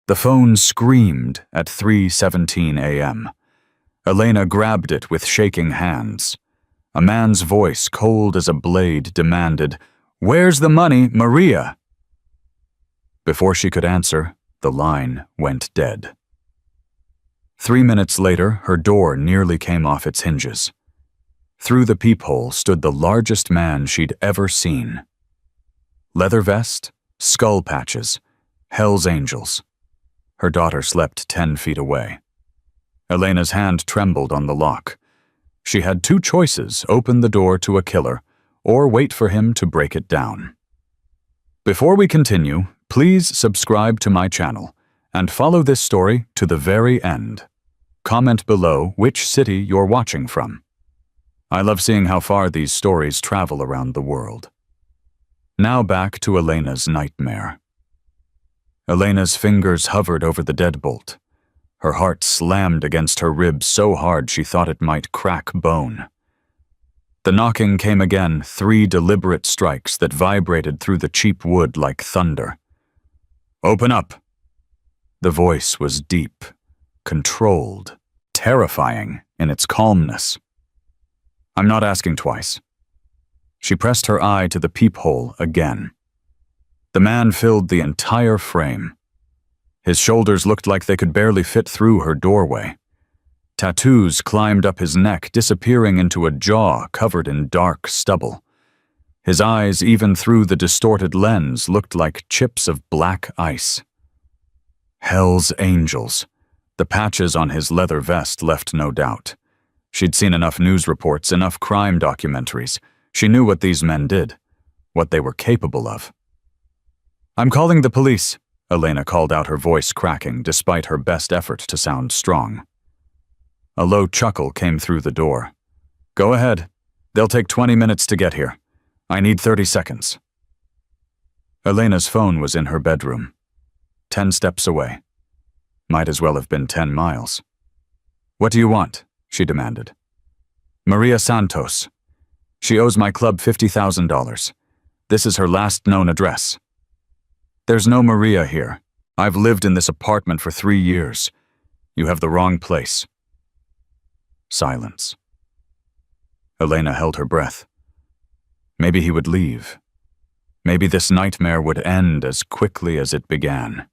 The phone screamed at 3:17 a.m. Elena grabbed it with shaking hands. A man's voice, cold as a blade, demanded, "Where's the money, Maria?" Before she could answer, the line went dead. 3 minutes later, her door nearly came off its hinges. Through the peephole stood the largest man she'd ever seen. Leather vest, skull patches, Hell's Angels. Her daughter slept 10 feet away. Elena's hand trembled on the lock. She had two choices: open the door to a killer, or wait for him to break it down. Before we continue, please subscribe to my channel and follow this story to the very end. Comment below which city you're watching from. I love seeing how far these stories travel around the world. Now back to Elena's nightmare. Elena's fingers hovered over the deadbolt. Her heart slammed against her ribs so hard she thought it might crack bone. The knocking came again, 3 deliberate strikes that vibrated through the cheap wood like thunder. "Open up!" The voice was deep, controlled, terrifying in its calmness. "I'm not asking twice." She pressed her eye to the peephole again. The man filled the entire frame. His shoulders looked like they could barely fit through her doorway. Tattoos climbed up his neck, disappearing into a jaw covered in dark stubble. His eyes, even through the distorted lens, looked like chips of black ice. Hell's Angels. The patches on his leather vest left no doubt. She'd seen enough news reports, enough crime documentaries. She knew what these men did, what they were capable of. "I'm calling the police," Elena called out, her voice cracking despite her best effort to sound strong. A low chuckle came through the door. "Go ahead. They'll take 20 minutes to get here. I need 30 seconds. Elena's phone was in her bedroom, 10 steps away. Might as well have been 10 miles. "What do you want?" she demanded. "Maria Santos. She owes my club $50,000. This is her last known address." "There's no Maria here. I've lived in this apartment for 3 years. You have the wrong place." Silence. Elena held her breath. Maybe he would leave. Maybe this nightmare would end as quickly as it began.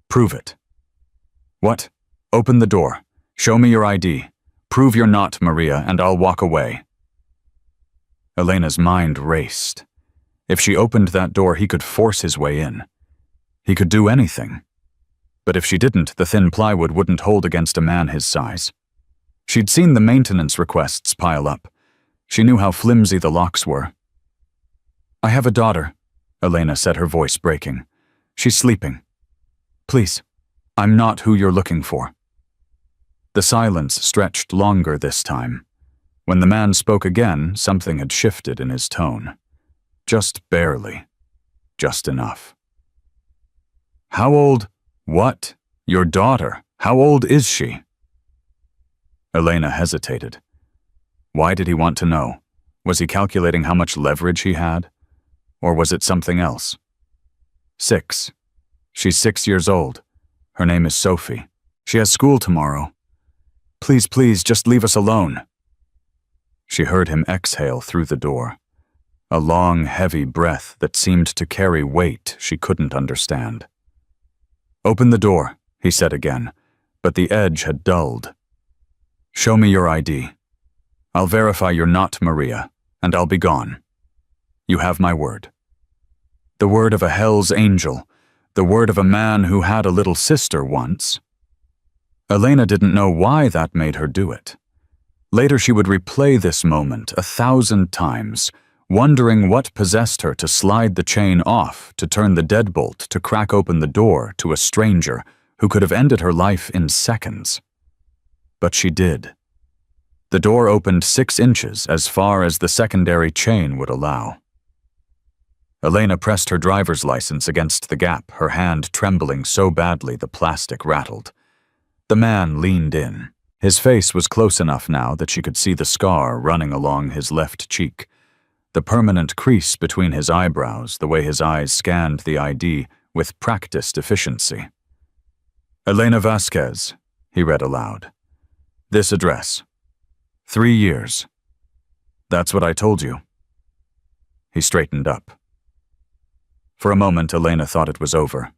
"Prove it." "What? Open the door. Show me your ID. Prove you're not Maria, and I'll walk away." Elena's mind raced. If she opened that door, he could force his way in. He could do anything. But if she didn't, the thin plywood wouldn't hold against a man his size. She'd seen the maintenance requests pile up. She knew how flimsy the locks were. "I have a daughter," Elena said, her voice breaking. "She's sleeping. Please, I'm not who you're looking for." The silence stretched longer this time. When the man spoke again, something had shifted in his tone. Just barely. Just enough. "How old? What? Your daughter? How old is she?" Elena hesitated. Why did he want to know? Was he calculating how much leverage he had? Or was it something else? 6. She's 6 years old. Her name is Sophie. She has school tomorrow. Please, please, just leave us alone." She heard him exhale through the door. A long, heavy breath that seemed to carry weight she couldn't understand. "Open the door," he said again, but the edge had dulled. "Show me your ID. I'll verify you're not Maria, and I'll be gone. You have my word." The word of a Hell's Angel, the word of a man who had a little sister once. Elena didn't know why that made her do it. Later she would replay this moment 1,000 times, wondering what possessed her to slide the chain off, to turn the deadbolt, to crack open the door to a stranger who could have ended her life in seconds. But she did. The door opened 6 inches, as far as the secondary chain would allow. Elena pressed her driver's license against the gap, her hand trembling so badly the plastic rattled. The man leaned in. His face was close enough now that she could see the scar running along his left cheek. The permanent crease between his eyebrows, the way his eyes scanned the ID, with practiced efficiency. Elena Vasquez, he read aloud. This address. 3 years. That's what I told you. He straightened up. For a moment, Elena thought it was over.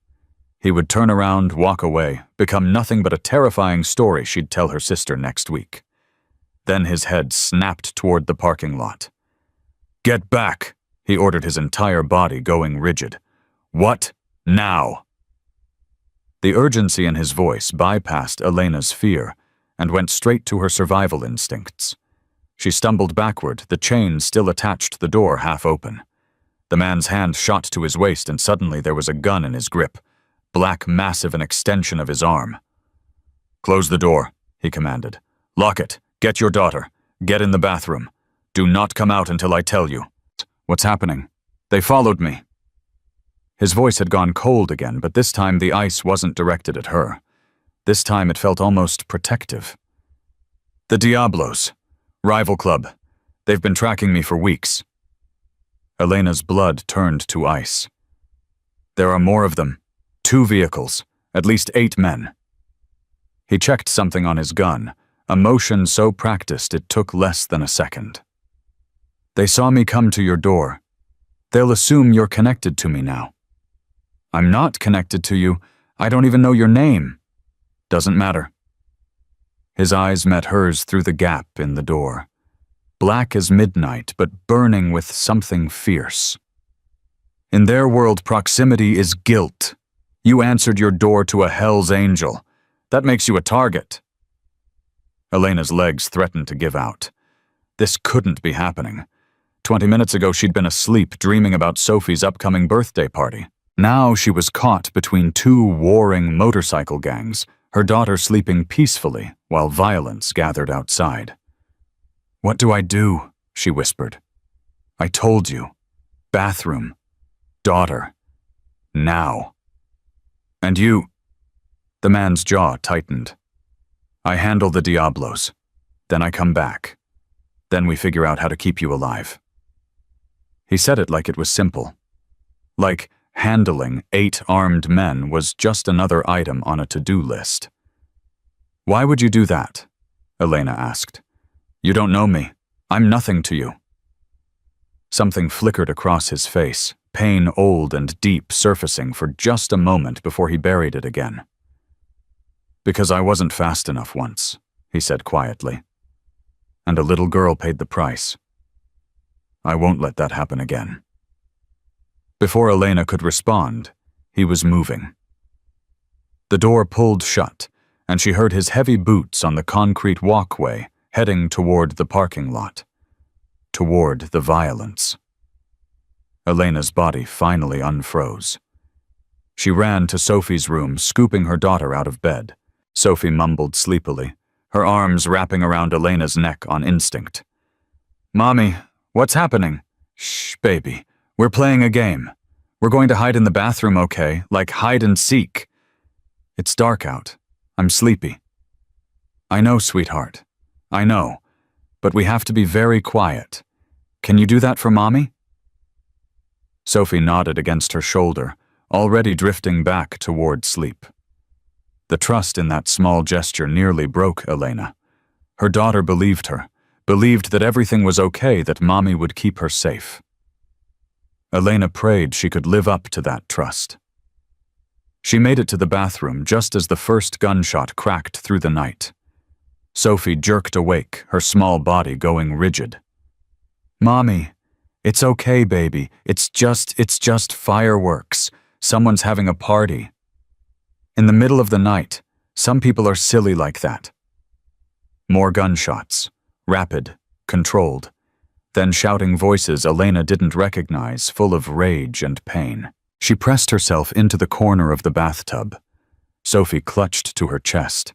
He would turn around, walk away, become nothing but a terrifying story she'd tell her sister next week. Then his head snapped toward the parking lot. Get back, he ordered, his entire body going rigid. What now? The urgency in his voice bypassed Elena's fear and went straight to her survival instincts. She stumbled backward, the chain still attached to the door half open. The man's hand shot to his waist, and suddenly there was a gun in his grip, black, massive, an extension of his arm. Close the door, he commanded. Lock it. Get your daughter. Get in the bathroom. Do not come out until I tell you. What's happening? They followed me. His voice had gone cold again, but this time the ice wasn't directed at her. This time it felt almost protective. The Diablos. Rival club. They've been tracking me for weeks. Elena's blood turned to ice. There are more of them. 2 vehicles. At least 8 men. He checked something on his gun, a motion so practiced it took less than a second. They saw me come to your door. They'll assume you're connected to me now. I'm not connected to you. I don't even know your name. Doesn't matter. His eyes met hers through the gap in the door. Black as midnight, but burning with something fierce. In their world, proximity is guilt. You answered your door to a Hell's Angel. That makes you a target. Elena's legs threatened to give out. This couldn't be happening. 20 minutes ago, she'd been asleep, dreaming about Sophie's upcoming birthday party. Now she was caught between 2 warring motorcycle gangs, her daughter sleeping peacefully while violence gathered outside. What do I do? She whispered. I told you. Bathroom. Daughter. Now. And you? The man's jaw tightened. I handle the Diablos. Then I come back. Then we figure out how to keep you alive. He said it like it was simple. Like handling 8 armed men was just another item on a to-do list. Why would you do that? Elena asked. You don't know me. I'm nothing to you. Something flickered across his face, pain old and deep surfacing for just a moment before he buried it again. Because I wasn't fast enough once, he said quietly. And a little girl paid the price. I won't let that happen again. Before Elena could respond, he was moving. The door pulled shut, and she heard his heavy boots on the concrete walkway heading toward the parking lot, toward the violence. Elena's body finally unfroze. She ran to Sophie's room, scooping her daughter out of bed. Sophie mumbled sleepily, her arms wrapping around Elena's neck on instinct. Mommy, what's happening? Shh, baby. We're playing a game. We're going to hide in the bathroom, okay? Like hide and seek. It's dark out. I'm sleepy. I know, sweetheart. I know. But we have to be very quiet. Can you do that for Mommy? Sophie nodded against her shoulder, already drifting back toward sleep. The trust in that small gesture nearly broke Elena. Her daughter believed her, believed that everything was okay, that Mommy would keep her safe. Elena prayed she could live up to that trust. She made it to the bathroom just as the first gunshot cracked through the night. Sophie jerked awake, her small body going rigid. Mommy, it's okay, baby. It's just fireworks. Someone's having a party. In the middle of the night, some people are silly like that. More gunshots, rapid, controlled. Then shouting voices Elena didn't recognize, full of rage and pain. She pressed herself into the corner of the bathtub. Sophie clutched to her chest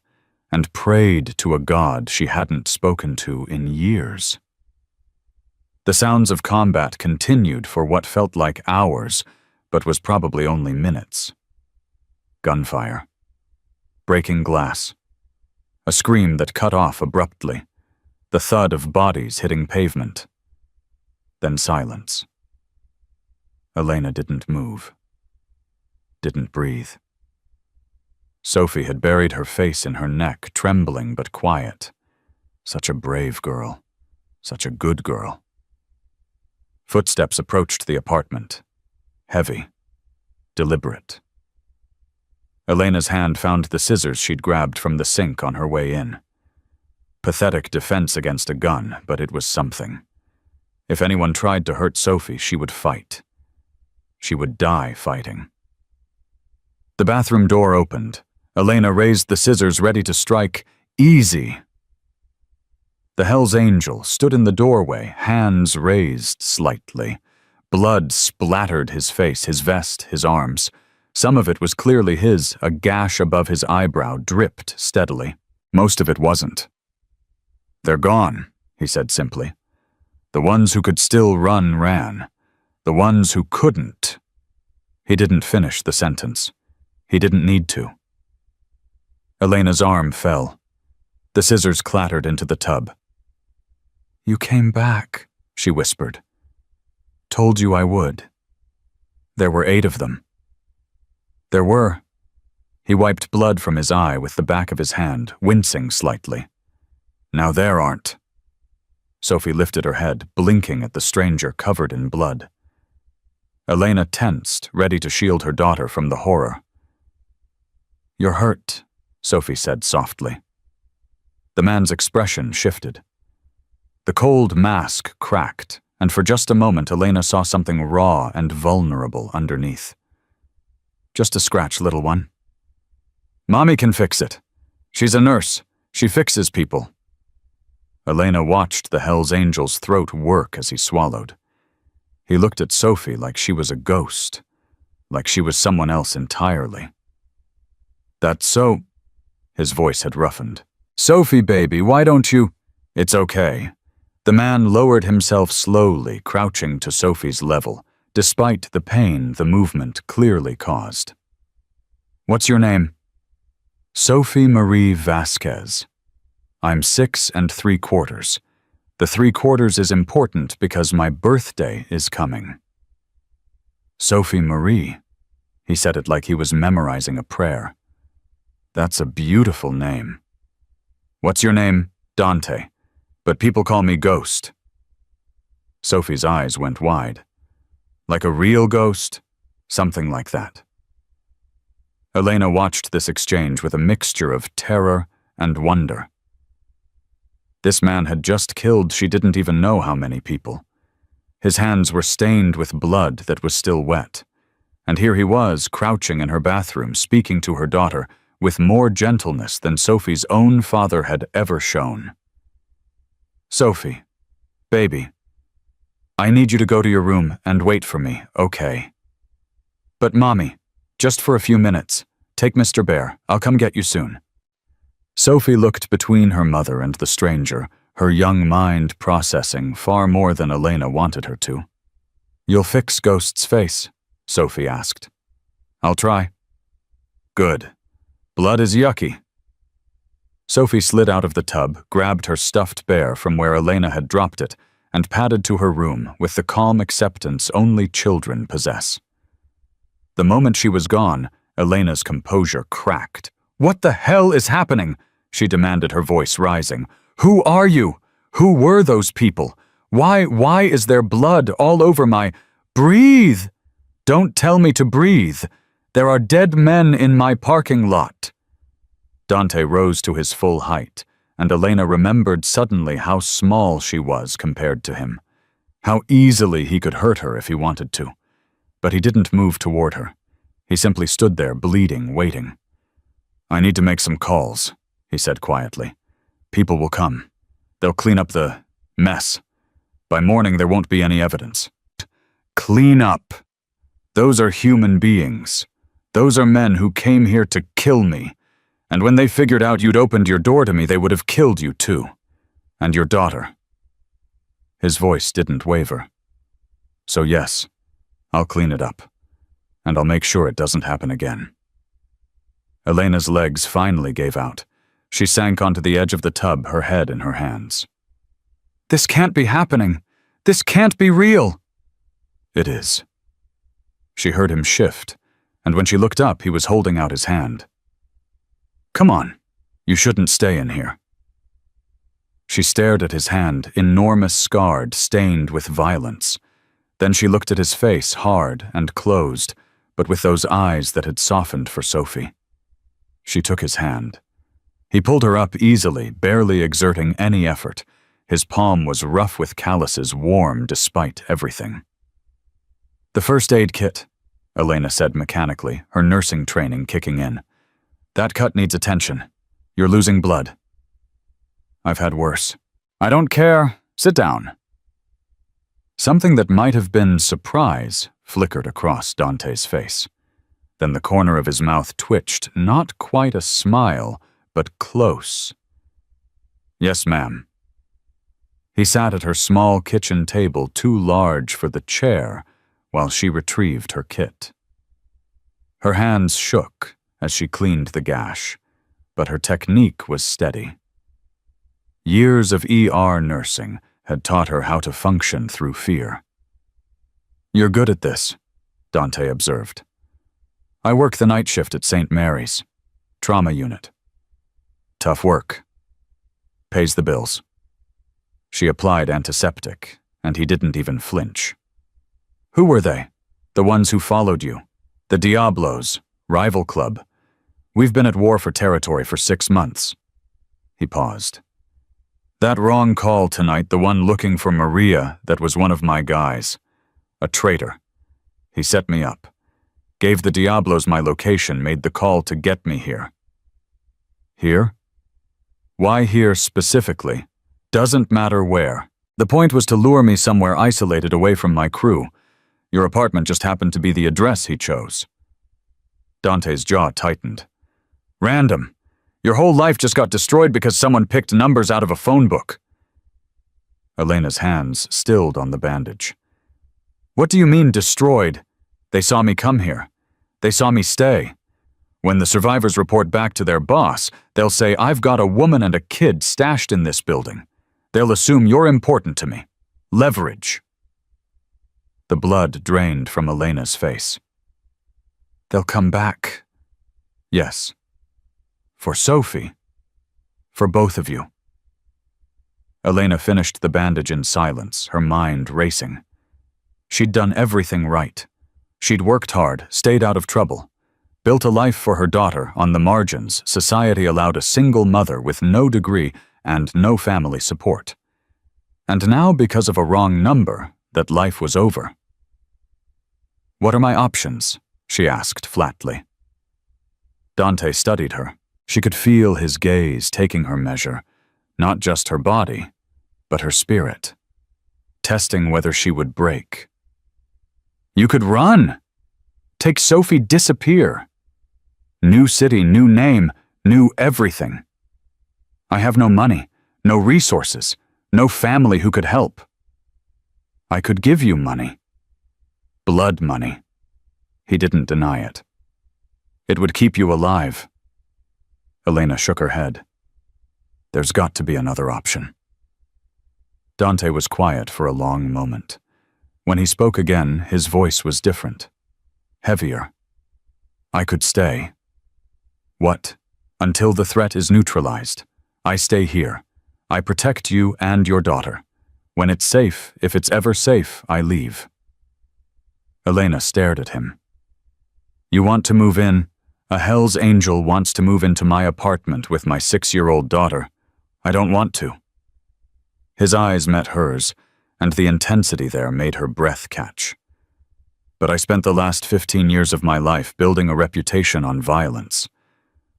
and prayed to a god she hadn't spoken to in years. The sounds of combat continued for what felt like hours, but was probably only minutes. Gunfire. Breaking glass. A scream that cut off abruptly. The thud of bodies hitting pavement. Then silence. Elena didn't move. didn't breathe. Sophie had buried her face in her neck, trembling but quiet. Such a brave girl. Such a good girl. Footsteps approached the apartment. Heavy. Deliberate. Elena's hand found the scissors she'd grabbed from the sink on her way in. Pathetic defense against a gun, but it was something. If anyone tried to hurt Sophie, she would fight. She would die fighting. The bathroom door opened. Elena raised the scissors, ready to strike. Easy. The Hell's Angel stood in the doorway, hands raised slightly. Blood splattered his face, his vest, his arms. Some of it was clearly his, a gash above his eyebrow dripped steadily. Most of it wasn't. "They're gone," he said simply. "The ones who could still run ran. The ones who couldn't." He didn't finish the sentence. He didn't need to. Elena's arm fell. The scissors clattered into the tub. "You came back," she whispered. "Told you I would." There were 8 of them. There were. He wiped blood from his eye with the back of his hand, wincing slightly. "Now there aren't." Sophie lifted her head, blinking at the stranger covered in blood. Elena tensed, ready to shield her daughter from the horror. "You're hurt," Sophie said softly. The man's expression shifted. The cold mask cracked, and for just a moment Elena saw something raw and vulnerable underneath. "Just a scratch, little one." "Mommy can fix it. She's a nurse. She fixes people." Elena watched the Hell's Angel's throat work as he swallowed. He looked at Sophie like she was a ghost, like she was someone else entirely. "That's so..." His voice had roughened. "Sophie, baby, why don't you..." "It's okay." The man lowered himself slowly, crouching to Sophie's level, despite the pain the movement clearly caused. "What's your name?" "Sophie Marie Vasquez. I'm 6 3/4. The 3/4 is important because my birthday is coming." "Sophie Marie." He said it like he was memorizing a prayer. "That's a beautiful name." "What's your name?" "Dante. But people call me Ghost." Sophie's eyes went wide. "Like a real ghost?" "Something like that." Elena watched this exchange with a mixture of terror and wonder. This man had just killed she didn't even know how many people. His hands were stained with blood that was still wet. And here he was, crouching in her bathroom, speaking to her daughter with more gentleness than Sophie's own father had ever shown. "Sophie, baby, I need you to go to your room and wait for me, okay? But Mommy, just for a few minutes. Take Mr. Bear. I'll come get you soon." Sophie looked between her mother and the stranger, her young mind processing far more than Elena wanted her to. "You'll fix Ghost's face?" Sophie asked. "I'll try." "Good. Blood is yucky." Sophie slid out of the tub, grabbed her stuffed bear from where Elena had dropped it, and padded to her room with the calm acceptance only children possess. The moment she was gone, Elena's composure cracked. "What the hell is happening?" she demanded, her voice rising. "Who are you? Who were those people? Why is there blood all over my... Breathe! Don't tell me to breathe. There are dead men in my parking lot." Dante rose to his full height, and Elena remembered suddenly how small she was compared to him. How easily he could hurt her if he wanted to. But he didn't move toward her. He simply stood there, bleeding, waiting. "I need to make some calls," he said quietly. "People will come. They'll clean up the mess. By morning there won't be any evidence." "Clean up? Those are human beings. Those are men who came here to kill me. And when they figured out you'd opened your door to me, they would have killed you too. And your daughter." His voice didn't waver. "So yes, I'll clean it up. And I'll make sure it doesn't happen again." Elena's legs finally gave out. She sank onto the edge of the tub, her head in her hands. "This can't be happening. This can't be real." "It is." She heard him shift, and when she looked up, he was holding out his hand. "Come on, you shouldn't stay in here." She stared at his hand, enormous, scarred, stained with violence. Then she looked at his face, hard and closed, but with those eyes that had softened for Sophie. She took his hand. He pulled her up easily, barely exerting any effort. His palm was rough with calluses, warm despite everything. "The first aid kit," Elena said mechanically, her nursing training kicking in. "That cut needs attention. You're losing blood." "I've had worse." "I don't care. Sit down." Something that might have been surprise flickered across Dante's face. Then the corner of his mouth twitched, not quite a smile, but close. "Yes, ma'am." He sat at her small kitchen table, too large for the chair, while she retrieved her kit. Her hands shook as she cleaned the gash, but her technique was steady. Years of ER nursing had taught her how to function through fear. "You're good at this," Dante observed. "I work the night shift at St. Mary's. Trauma unit. Tough work. Pays the bills." She applied antiseptic, and he didn't even flinch. "Who were they? The ones who followed you? The Diablos, rival club. We've been at war for territory for 6 months." He paused. "That wrong call tonight, the one looking for Maria, that was one of my guys. A traitor. He set me up. Gave the Diablos my location, made the call to get me here." "Here? Why here specifically? Doesn't matter where. The point was to lure me somewhere isolated away from my crew. Your apartment just happened to be the address he chose." Dante's jaw tightened. "Random. Your whole life just got destroyed because someone picked numbers out of a phone book." Elena's hands stilled on the bandage. "What do you mean, destroyed? They saw me come here. They saw me stay. When the survivors report back to their boss, they'll say, 'I've got a woman and a kid stashed in this building.' They'll assume you're important to me. Leverage." The blood drained from Elena's face. "They'll come back." "Yes. For Sophie. For both of you." Elena finished the bandage in silence, her mind racing. She'd done everything right. She'd worked hard, stayed out of trouble, built a life for her daughter on the margins society allowed a single mother with no degree and no family support. And now, because of a wrong number, that life was over. "What are my options?" she asked flatly. Dante studied her. She could feel his gaze taking her measure, not just her body, but her spirit, testing whether she would break. "You could run. Take Sophie, disappear. New city, new name, new everything. I have no money, no resources, no family who could help. I could give you money. Blood money." He didn't deny it. "It would keep you alive." Elena shook her head. "There's got to be another option." Dante was quiet for a long moment. When he spoke again, his voice was different. Heavier. "I could stay." "What? Until the threat is neutralized. I stay here. I protect you and your daughter. When it's safe, if it's ever safe, I leave." Elena stared at him. "You want to move in? A Hell's Angel wants to move into my apartment with my 6-year-old daughter. I don't want to." His eyes met hers, and the intensity there made her breath catch. "But I spent the last 15 years of my life building a reputation on violence.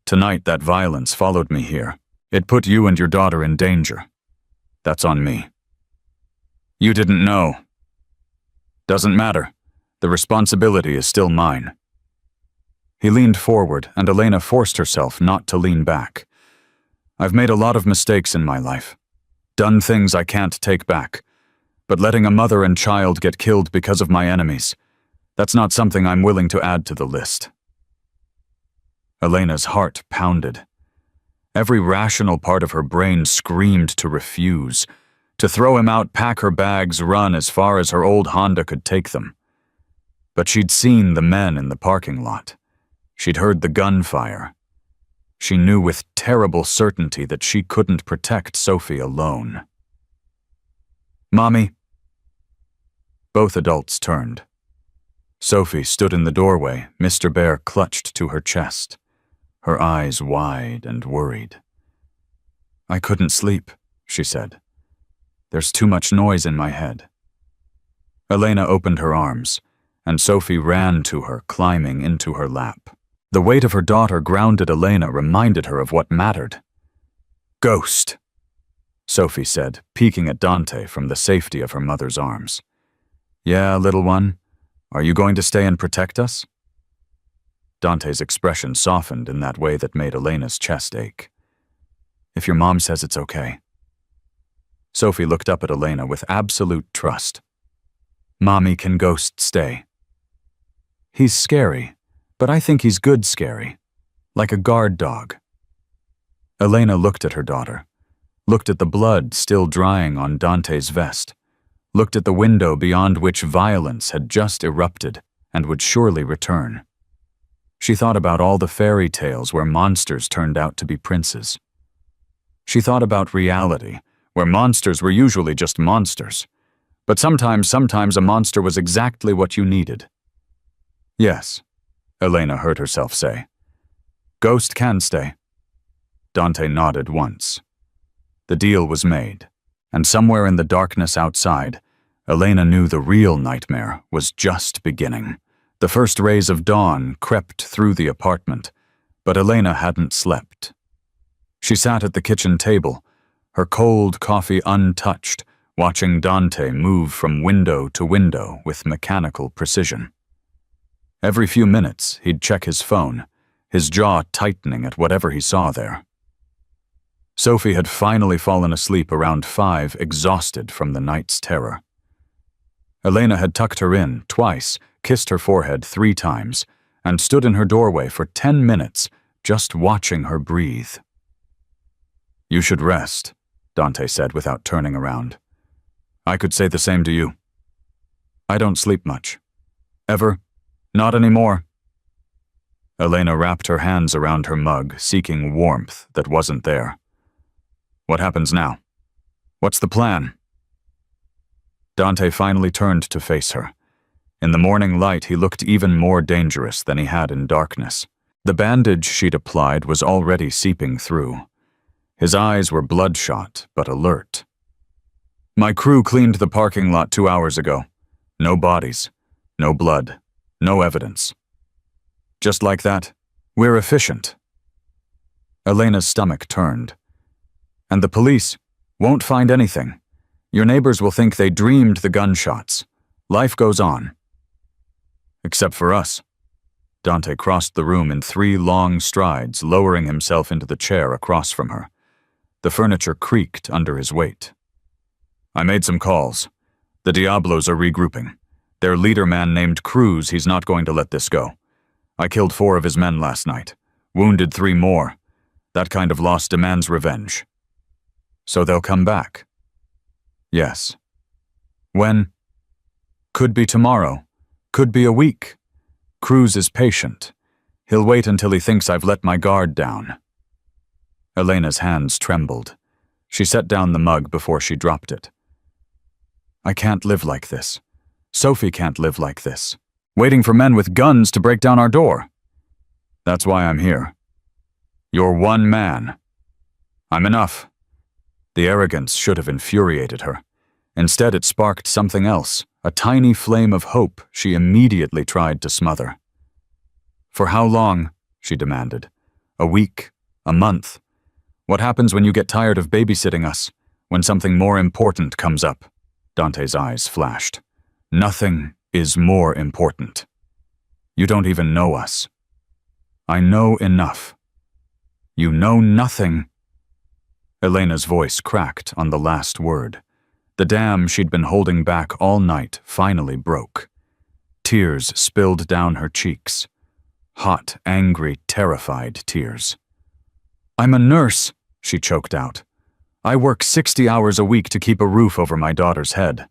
Tonight, that violence followed me here. It put you and your daughter in danger. That's on me." "You didn't know." "Doesn't matter. The responsibility is still mine." He leaned forward, and Elena forced herself not to lean back. "I've made a lot of mistakes in my life. Done things I can't take back. But letting a mother and child get killed because of my enemies, that's not something I'm willing to add to the list." Elena's heart pounded. Every rational part of her brain screamed to refuse, to throw him out, pack her bags, run as far as her old Honda could take them. But she'd seen the men in the parking lot. She'd heard the gunfire. She knew with terrible certainty that she couldn't protect Sophie alone. "Mommy." Both adults turned. Sophie stood in the doorway, Mr. Bear clutched to her chest, her eyes wide and worried. "I couldn't sleep," she said. "There's too much noise in my head." Elena opened her arms, and Sophie ran to her, climbing into her lap. The weight of her daughter grounded Elena, reminded her of what mattered. "Ghost," Sophie said, peeking at Dante from the safety of her mother's arms. "Yeah, little one, are you going to stay and protect us?" Dante's expression softened in that way that made Elena's chest ache. "If your mom says it's okay." Sophie looked up at Elena with absolute trust. "Mommy, can Ghost stay?" "He's scary, but I think he's good scary, like a guard dog." Elena looked at her daughter, looked at the blood still drying on Dante's vest, looked at the window beyond which violence had just erupted and would surely return. She thought about all the fairy tales where monsters turned out to be princes. She thought about reality, where monsters were usually just monsters, but sometimes a monster was exactly what you needed. "Yes," Elena heard herself say. "Ghost can stay." Dante nodded once. The deal was made, and somewhere in the darkness outside, Elena knew the real nightmare was just beginning. The first rays of dawn crept through the apartment, but Elena hadn't slept. She sat at the kitchen table, her cold coffee untouched, watching Dante move from window to window with mechanical precision. Every few minutes, he'd check his phone, his jaw tightening at whatever he saw there. Sophie had finally fallen asleep around 5, exhausted from the night's terror. Elena had tucked her in twice, kissed her forehead 3 times, and stood in her doorway for 10 minutes, just watching her breathe. "You should rest," Dante said without turning around. "I could say the same to you. I don't sleep much. Ever. Not anymore." Elena wrapped her hands around her mug, seeking warmth that wasn't there. "What happens now? What's the plan?" Dante finally turned to face her. In the morning light, he looked even more dangerous than he had in darkness. The bandage she'd applied was already seeping through. His eyes were bloodshot, but alert. "My crew cleaned the parking lot 2 hours ago. No bodies, no blood, no evidence. Just like that, we're efficient." Elena's stomach turned. "And the police won't find anything. Your neighbors will think they dreamed the gunshots. Life goes on." "Except for us." Dante crossed the room in 3 long strides, lowering himself into the chair across from her. The furniture creaked under his weight. "I made some calls. The Diablos are regrouping. Their leader man named Cruz, he's not going to let this go. I killed 4 of his men last night, wounded 3 more. That kind of loss demands revenge." "So they'll come back?" "Yes." "When?" "Could be tomorrow. Could be a week. Cruz is patient. He'll wait until he thinks I've let my guard down." Elena's hands trembled. She set down the mug before she dropped it. "I can't live like this. Sophie can't live like this. Waiting for men with guns to break down our door. That's why I'm here. You're one man. I'm enough." The arrogance should have infuriated her. Instead, it sparked something else, a tiny flame of hope she immediately tried to smother. "For how long?" she demanded. "A week? A month? What happens when you get tired of babysitting us? When something more important comes up?" Dante's eyes flashed. "Nothing is more important. You don't even know us." "I know enough." "You know nothing." Elena's voice cracked on the last word. The dam she'd been holding back all night finally broke. Tears spilled down her cheeks. Hot, angry, terrified tears. "I'm a nurse," she choked out. "I work 60 hours a week to keep a roof over my daughter's head.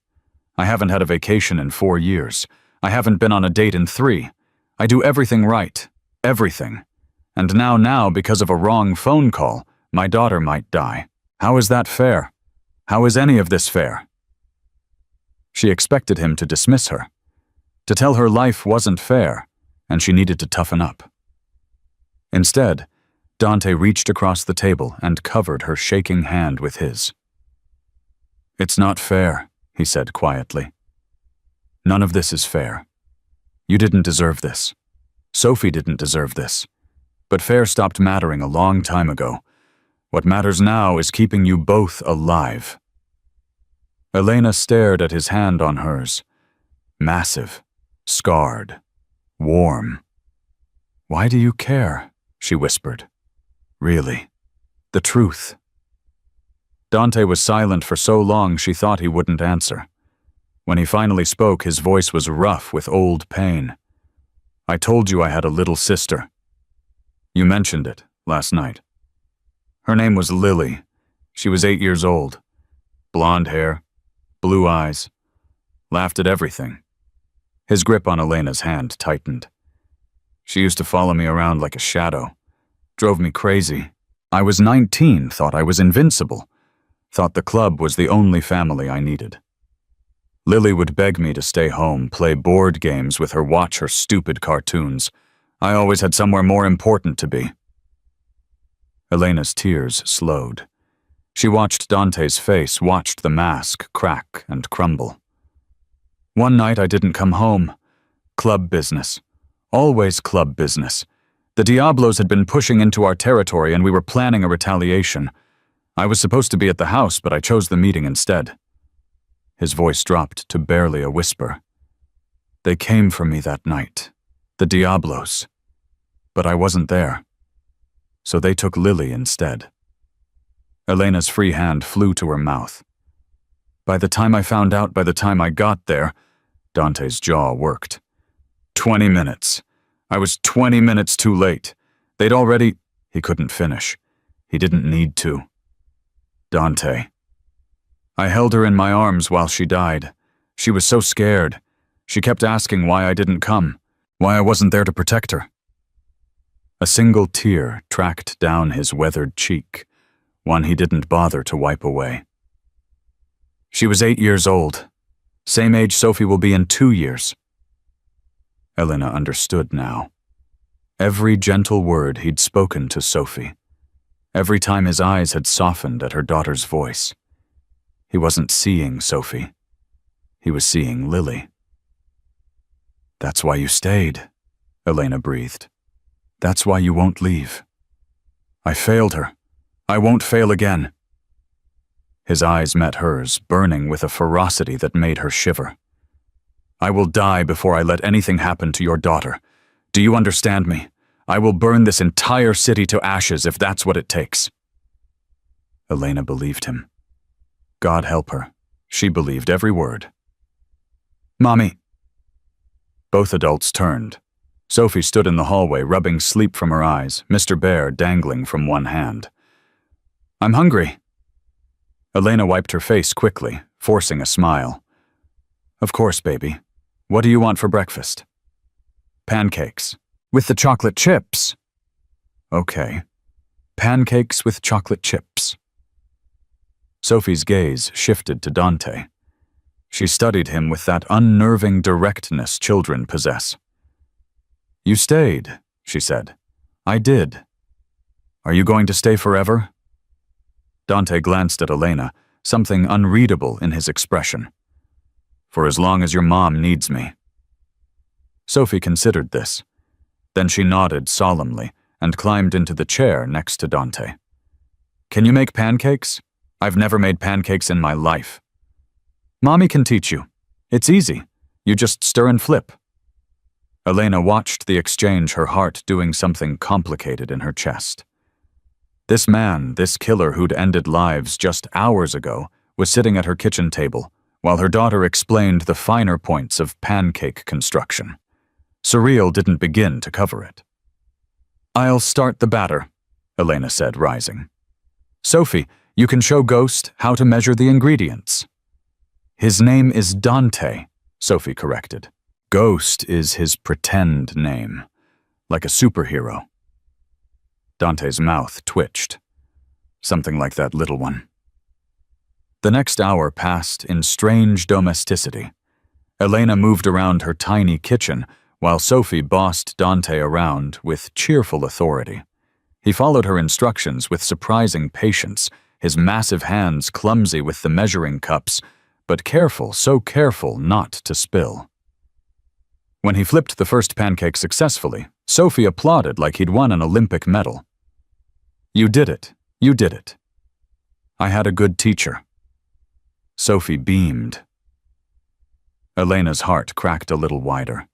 I haven't had a vacation in 4 years. I haven't been on a date in 3. I do everything right. Everything. And now, because of a wrong phone call, my daughter might die. How is that fair? How is any of this fair? She expected him to dismiss her, to tell her life wasn't fair, and she needed to toughen up. Instead, Dante reached across the table and covered her shaking hand with his. "It's not fair," he said quietly. "None of this is fair. You didn't deserve this. Sophie didn't deserve this. But fair stopped mattering a long time ago. What matters now is keeping you both alive." Elena stared at his hand on hers. Massive, scarred, warm. "Why do you care?" she whispered. "Really, the truth." Dante was silent for so long she thought he wouldn't answer. When he finally spoke, his voice was rough with old pain. "I told you I had a little sister. You mentioned it last night. Her name was Lily. She was 8 years old. Blonde hair, blue eyes, laughed at everything." His grip on Elena's hand tightened. "She used to follow me around like a shadow. Drove me crazy. I was 19, thought I was invincible. Thought the club was the only family I needed. Lily would beg me to stay home, play board games with her, watch her stupid cartoons. I always had somewhere more important to be." Elena's tears slowed. She watched Dante's face, watched the mask crack and crumble. "One night I didn't come home. Club business. Always club business. The Diablos had been pushing into our territory and we were planning a retaliation. I was supposed to be at the house, but I chose the meeting instead." His voice dropped to barely a whisper. "They came for me that night. The Diablos. But I wasn't there. So they took Lily instead." Elena's free hand flew to her mouth. "By the time I found out, by the time I got there," Dante's jaw worked. 20 minutes. I was 20 minutes too late. They'd already— He couldn't finish. He didn't need to. "Dante." I held her in my arms while she died. She was so scared. She kept asking why I didn't come, why I wasn't there to protect her. A single tear tracked down his weathered cheek, one he didn't bother to wipe away. "She was 8 years old. Same age Sophie will be in 2 years. Elena understood now. Every gentle word he'd spoken to Sophie. Every time his eyes had softened at her daughter's voice. He wasn't seeing Sophie. He was seeing Lily. "That's why you stayed," Elena breathed. "That's why you won't leave." "I failed her. I won't fail again." His eyes met hers, burning with a ferocity that made her shiver. "I will die before I let anything happen to your daughter. Do you understand me? I will burn this entire city to ashes if that's what it takes." Elena believed him. God help her. She believed every word. "Mommy." Both adults turned. Sophie stood in the hallway, rubbing sleep from her eyes, Mr. Bear dangling from one hand. "I'm hungry." Elena wiped her face quickly, forcing a smile. "Of course, baby. What do you want for breakfast?" "Pancakes. With the chocolate chips." "Okay. Pancakes with chocolate chips." Sophie's gaze shifted to Dante. She studied him with that unnerving directness children possess. "You stayed," she said. "I did. Are you going to stay forever?" Dante glanced at Elena, something unreadable in his expression. "For as long as your mom needs me." Sophie considered this. Then she nodded solemnly and climbed into the chair next to Dante. "Can you make pancakes? I've never made pancakes in my life." "Mommy can teach you. It's easy. You just stir and flip." Elena watched the exchange, her heart doing something complicated in her chest. This man, this killer who'd ended lives just hours ago, was sitting at her kitchen table, while her daughter explained the finer points of pancake construction. Surreal didn't begin to cover it. "I'll start the batter," Elena said, rising. "Sophie, you can show Ghost how to measure the ingredients." "His name is Dante," Sophie corrected. Ghost is his pretend name, like a superhero. Dante's mouth twitched. Something like that little one. The next hour passed in strange domesticity. Elena moved around her tiny kitchen, while Sophie bossed Dante around with cheerful authority. He followed her instructions with surprising patience, his massive hands clumsy with the measuring cups, but careful, so careful not to spill. When he flipped the first pancake successfully, Sophie applauded like he'd won an Olympic medal. "You did it. You did it. I had a good teacher." Sophie beamed. Elena's heart cracked a little wider.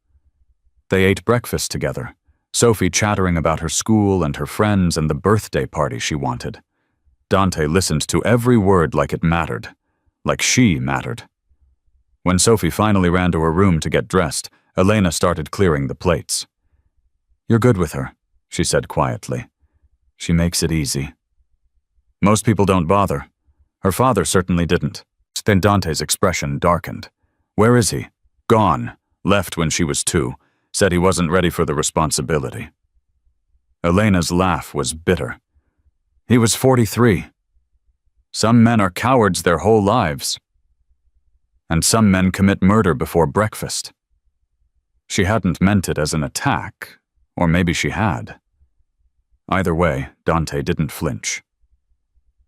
They ate breakfast together, Sophie chattering about her school and her friends and the birthday party she wanted. Dante listened to every word like it mattered, like she mattered. When Sophie finally ran to her room to get dressed, Elena started clearing the plates. "You're good with her," she said quietly. "She makes it easy." "Most people don't bother. Her father certainly didn't." Then Dante's expression darkened. "Where is he?" "Gone. Left when she was 2. Said he wasn't ready for the responsibility." Elena's laugh was bitter. "He was 43. Some men are cowards their whole lives. And some men commit murder before breakfast." She hadn't meant it as an attack, or maybe she had. Either way, Dante didn't flinch.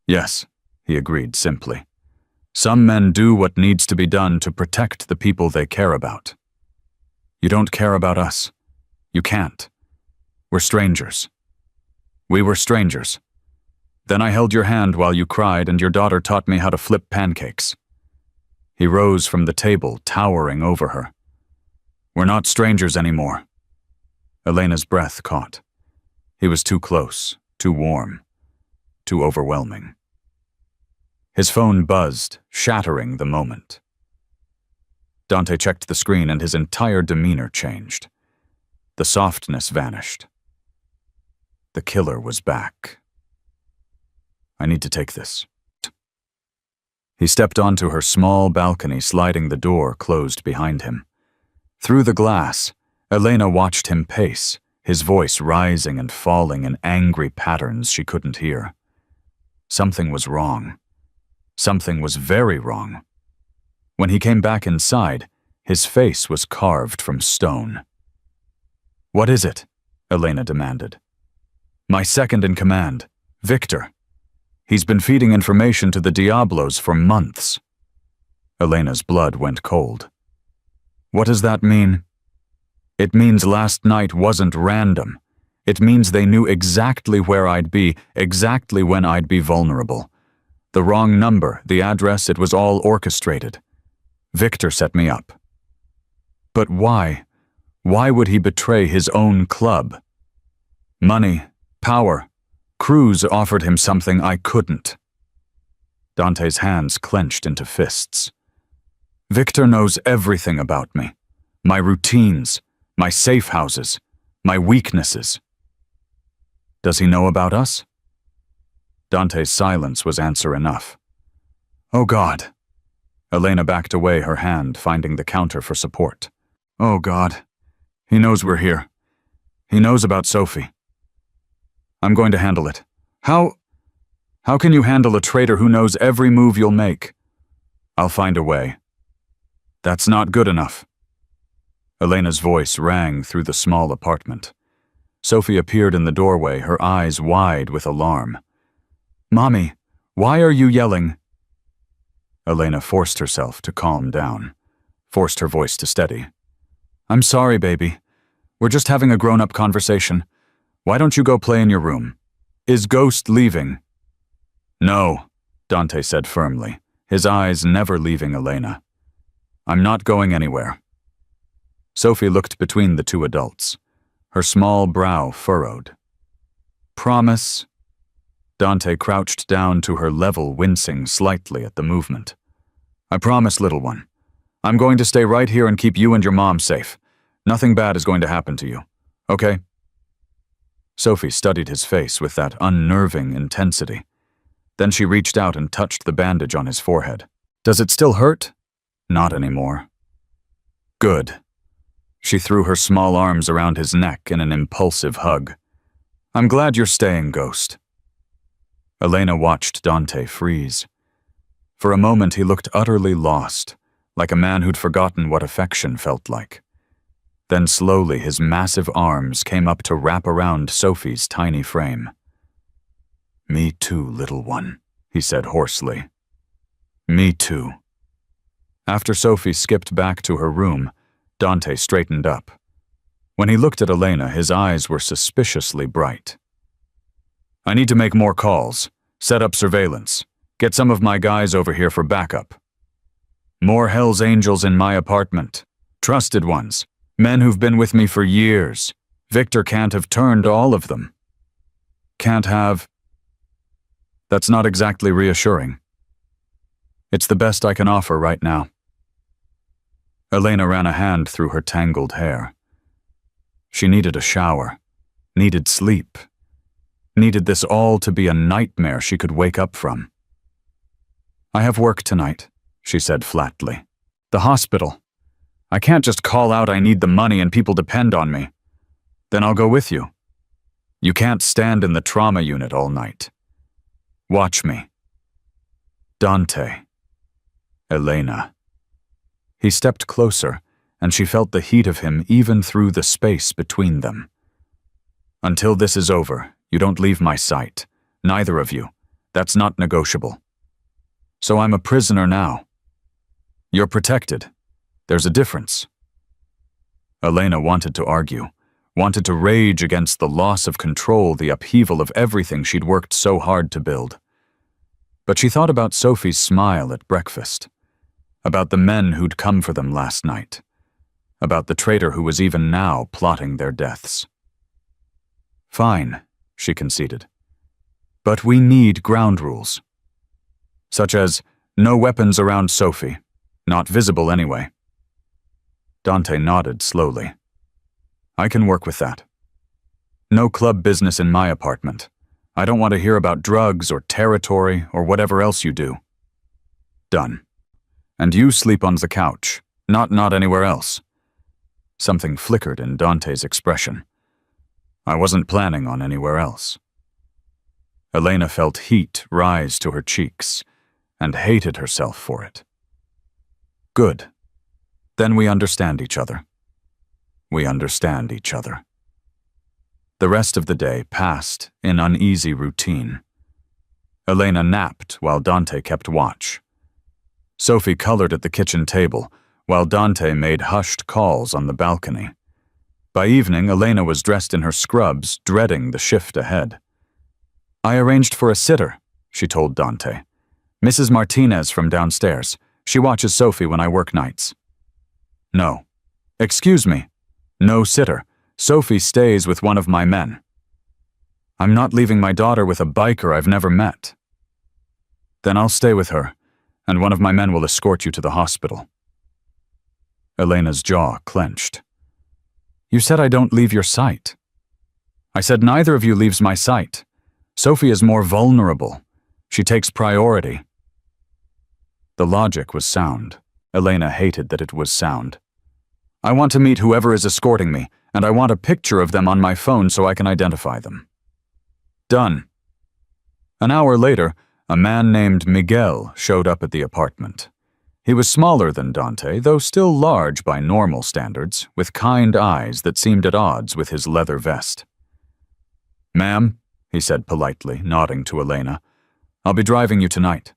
"Yes," he agreed simply. "Some men do what needs to be done to protect the people they care about. You don't care about us. You can't. We're strangers. We were strangers. Then I held your hand while you cried, and your daughter taught me how to flip pancakes." He rose from the table, towering over her. "We're not strangers anymore." Elena's breath caught. He was too close, too warm, too overwhelming. His phone buzzed, shattering the moment. Dante checked the screen and his entire demeanor changed. The softness vanished. The killer was back. "I need to take this." He stepped onto her small balcony, sliding the door closed behind him. Through the glass, Elena watched him pace, his voice rising and falling in angry patterns she couldn't hear. Something was wrong. Something was very wrong. When he came back inside, his face was carved from stone. "What is it?" Elena demanded. "My second in command, Victor. He's been feeding information to the Diablos for months." Elena's blood went cold. "What does that mean?" "It means last night wasn't random. It means they knew exactly where I'd be, exactly when I'd be vulnerable. The wrong number, the address, it was all orchestrated. Victor set me up." "But why? Why would he betray his own club?" "Money, power. Cruz offered him something I couldn't." Dante's hands clenched into fists. "Victor knows everything about me. My routines, my safe houses, my weaknesses." "Does he know about us?" Dante's silence was answer enough. "Oh God." Elena backed away, her hand finding the counter for support. "Oh God. He knows we're here. He knows about Sophie. I'm going to handle it." How can you handle a traitor who knows every move you'll make?" "I'll find a way." "That's not good enough." Elena's voice rang through the small apartment. Sophie appeared in the doorway, her eyes wide with alarm. "Mommy, why are you yelling?" Elena forced herself to calm down, forced her voice to steady. "I'm sorry, baby. We're just having a grown-up conversation. Why don't you go play in your room? Is Ghost leaving?" "No," Dante said firmly, his eyes never leaving Elena. "I'm not going anywhere." Sophie looked between the two adults, her small brow furrowed. "Promise?" Dante crouched down to her level, wincing slightly at the movement. "I promise, little one. I'm going to stay right here and keep you and your mom safe. Nothing bad is going to happen to you. Okay?" Sophie studied his face with that unnerving intensity. Then she reached out and touched the bandage on his forehead. "Does it still hurt?" "Not anymore." "Good." She threw her small arms around his neck in an impulsive hug. I'm glad you're staying, Ghost. Elena watched Dante freeze. For a moment he looked utterly lost, like a man who'd forgotten what affection felt like. Then slowly his massive arms came up to wrap around Sophie's tiny frame. Me too, little one, he said hoarsely. Me too. After Sophie skipped back to her room, Dante straightened up. When he looked at Elena, his eyes were suspiciously bright. I need to make more calls, set up surveillance, get some of my guys over here for backup. More Hell's Angels in my apartment. Trusted ones, men who've been with me for years. Victor can't have turned all of them. Can't have. That's not exactly reassuring. It's the best I can offer right now. Elena ran a hand through her tangled hair. She needed a shower, needed sleep, needed this all to be a nightmare she could wake up from. I have work tonight, she said flatly. The hospital. I can't just call out I need the money and people depend on me. Then I'll go with you. You can't stand in the trauma unit all night. Watch me. Dante. Elena. He stepped closer, and she felt the heat of him even through the space between them. Until this is over, you don't leave my sight. Neither of you. That's not negotiable. So I'm a prisoner now. You're protected. There's a difference. Elena wanted to argue, wanted to rage against the loss of control, the upheaval of everything she'd worked so hard to build. But she thought about Sophie's smile at breakfast, about the men who'd come for them last night, about the traitor who was even now plotting their deaths. Fine, she conceded. But we need ground rules. Such as, no weapons around Sophie, not visible anyway. Dante nodded slowly. I can work with that. No club business in my apartment. I don't want to hear about drugs or territory or whatever else you do. Done. And you sleep on the couch, not anywhere else. Something flickered in Dante's expression. I wasn't planning on anywhere else. Elena felt heat rise to her cheeks and hated herself for it. Good. Then we understand each other. We understand each other. The rest of the day passed in uneasy routine. Elena napped while Dante kept watch. Sophie colored at the kitchen table, while Dante made hushed calls on the balcony. By evening, Elena was dressed in her scrubs, dreading the shift ahead. I arranged for a sitter, she told Dante. Mrs. Martinez from downstairs. She watches Sophie when I work nights. No. Excuse me. No sitter. Sophie stays with one of my men. I'm not leaving my daughter with a biker I've never met. Then I'll stay with her, and one of my men will escort you to the hospital. Elena's jaw clenched. You said I don't leave your sight. I said neither of you leaves my sight. Sophie is more vulnerable. She takes priority. The logic was sound. Elena hated that it was sound. I want to meet whoever is escorting me, and I want a picture of them on my phone so I can identify them. Done. An hour later, a man named Miguel showed up at the apartment. He was smaller than Dante, though still large by normal standards, with kind eyes that seemed at odds with his leather vest. Ma'am, he said politely, nodding to Elena, I'll be driving you tonight.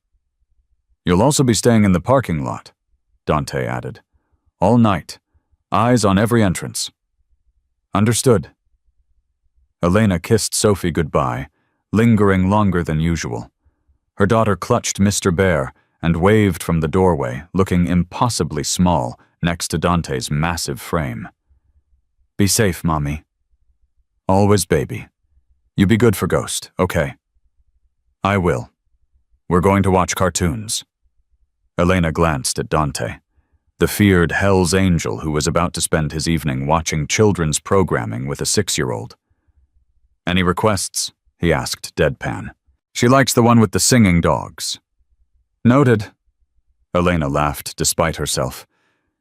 You'll also be staying in the parking lot, Dante added. All night. Eyes on every entrance. Understood. Elena kissed Sophie goodbye, lingering longer than usual. Her daughter clutched Mr. Bear and waved from the doorway, looking impossibly small next to Dante's massive frame. Be safe, Mommy. Always, baby. You be good for Ghost, okay? I will. We're going to watch cartoons. Elena glanced at Dante, the feared Hell's Angel who was about to spend his evening watching children's programming with a 6-year-old. Any requests? He asked deadpan. She likes the one with the singing dogs. Noted. Elena laughed despite herself.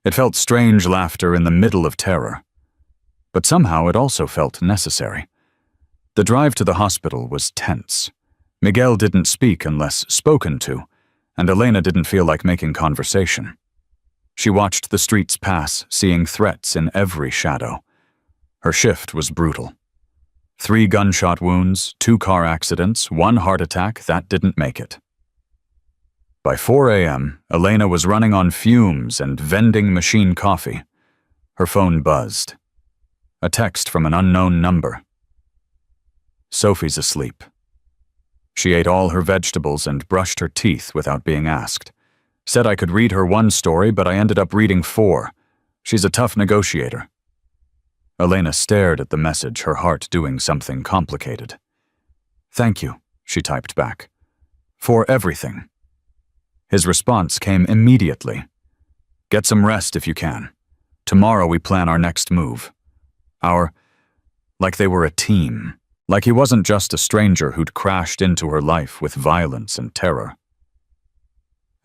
It felt strange laughter in the middle of terror. But somehow it also felt necessary. The drive to the hospital was tense. Miguel didn't speak unless spoken to, and Elena didn't feel like making conversation. She watched the streets pass, seeing threats in every shadow. Her shift was brutal. 3 gunshot wounds, 2 car accidents, 1 heart attack that didn't make it. By 4 a.m., Elena was running on fumes and vending machine coffee. Her phone buzzed. A text from an unknown number. Sophie's asleep. She ate all her vegetables and brushed her teeth without being asked. Said I could read her 1 story, but I ended up reading 4. She's a tough negotiator. Elena stared at the message, her heart doing something complicated. "Thank you," she typed back. "For everything." His response came immediately. "Get some rest if you can. Tomorrow we plan our next move." Like they were a team. Like he wasn't just a stranger who'd crashed into her life with violence and terror.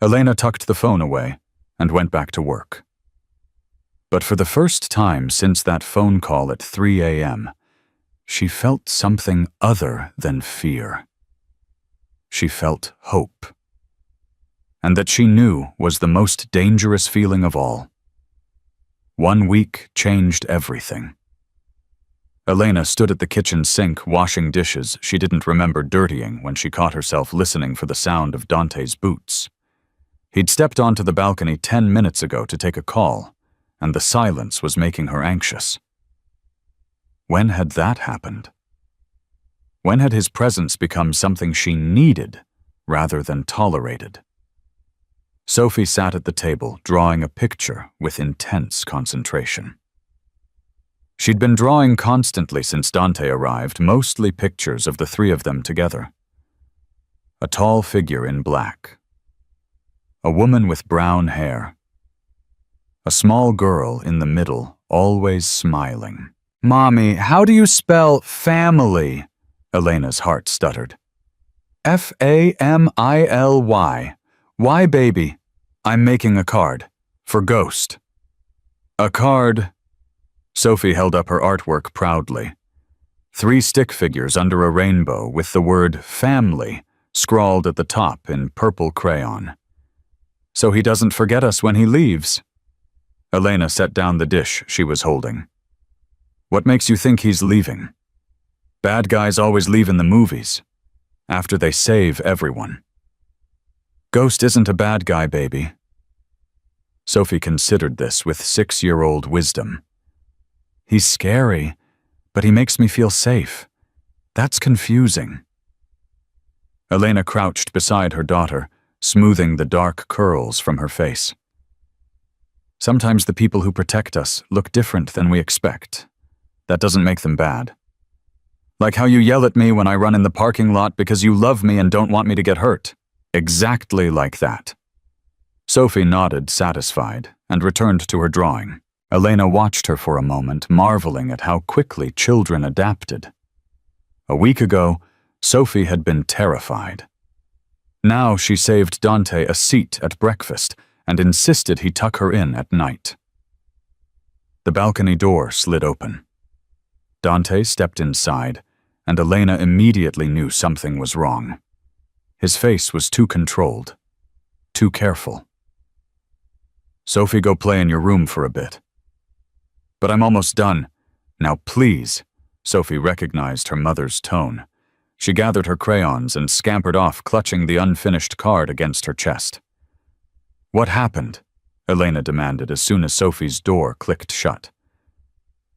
Elena tucked the phone away and went back to work. But for the first time since that phone call at 3 a.m., she felt something other than fear. She felt hope. And that she knew was the most dangerous feeling of all. 1 week changed everything. Elena stood at the kitchen sink washing dishes she didn't remember dirtying when she caught herself listening for the sound of Dante's boots. He'd stepped onto the balcony 10 minutes ago to take a call, and the silence was making her anxious. When had that happened? When had his presence become something she needed rather than tolerated? Sophie sat at the table, drawing a picture with intense concentration. She'd been drawing constantly since Dante arrived, mostly pictures of the 3 of them together. A tall figure in black. A woman with brown hair. A small girl in the middle, always smiling. "Mommy, how do you spell family?" Elena's heart stuttered. "Family. Why, baby? I'm making a card. For Ghost." "A card?" Sophie held up her artwork proudly. 3 stick figures under a rainbow with the word family scrawled at the top in purple crayon. "So he doesn't forget us when he leaves." Elena set down the dish she was holding. "What makes you think he's leaving? Bad guys always leave in the movies, after they save everyone." "Ghost isn't a bad guy, baby." Sophie considered this with 6-year-old wisdom. "He's scary, but he makes me feel safe. That's confusing." Elena crouched beside her daughter, smoothing the dark curls from her face. "Sometimes the people who protect us look different than we expect. That doesn't make them bad. Like how you yell at me when I run in the parking lot because you love me and don't want me to get hurt. Exactly like that." Sophie nodded, satisfied, and returned to her drawing. Elena watched her for a moment, marveling at how quickly children adapted. A week ago, Sophie had been terrified. Now she saved Dante a seat at breakfast and insisted he tuck her in at night. The balcony door slid open. Dante stepped inside, and Elena immediately knew something was wrong. His face was too controlled, too careful. "Sophie, go play in your room for a bit." "But I'm almost done. Now please." Sophie recognized her mother's tone. She gathered her crayons and scampered off, clutching the unfinished card against her chest. "What happened?" Elena demanded as soon as Sophie's door clicked shut.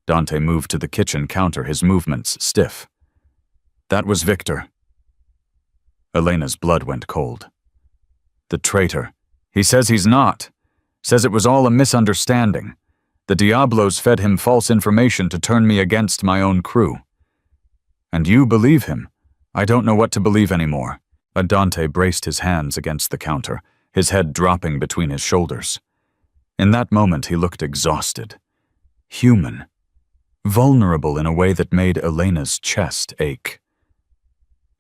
Dante moved to the kitchen counter, his movements stiff. "That was Victor." Elena's blood went cold. "The traitor. He says he's not. Says it was all a misunderstanding. The Diablos fed him false information to turn me against my own crew." "And you believe him? I don't know what to believe anymore." Dante braced his hands against the counter, his head dropping between his shoulders. In that moment he looked exhausted. Human. Vulnerable in a way that made Elena's chest ache.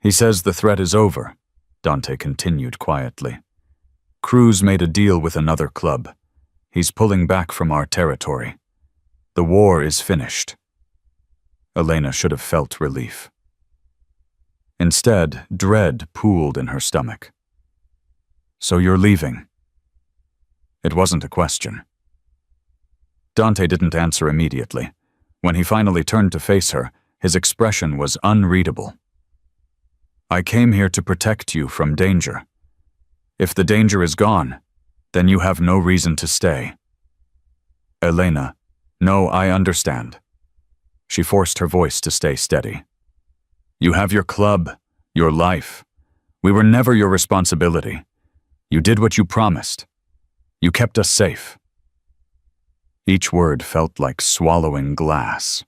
"He says the threat is over," Dante continued quietly. "Cruz made a deal with another club. He's pulling back from our territory. The war is finished. Elena should have felt relief. Instead, dread pooled in her stomach. So you're leaving? It wasn't a question. Dante didn't answer immediately. When he finally turned to face her, his expression was unreadable. I came here to protect you from danger. If the danger is gone, then you have no reason to stay. Elena, no, I understand. She forced her voice to stay steady. You have your club, your life. We were never your responsibility. You did what you promised. You kept us safe. Each word felt like swallowing glass.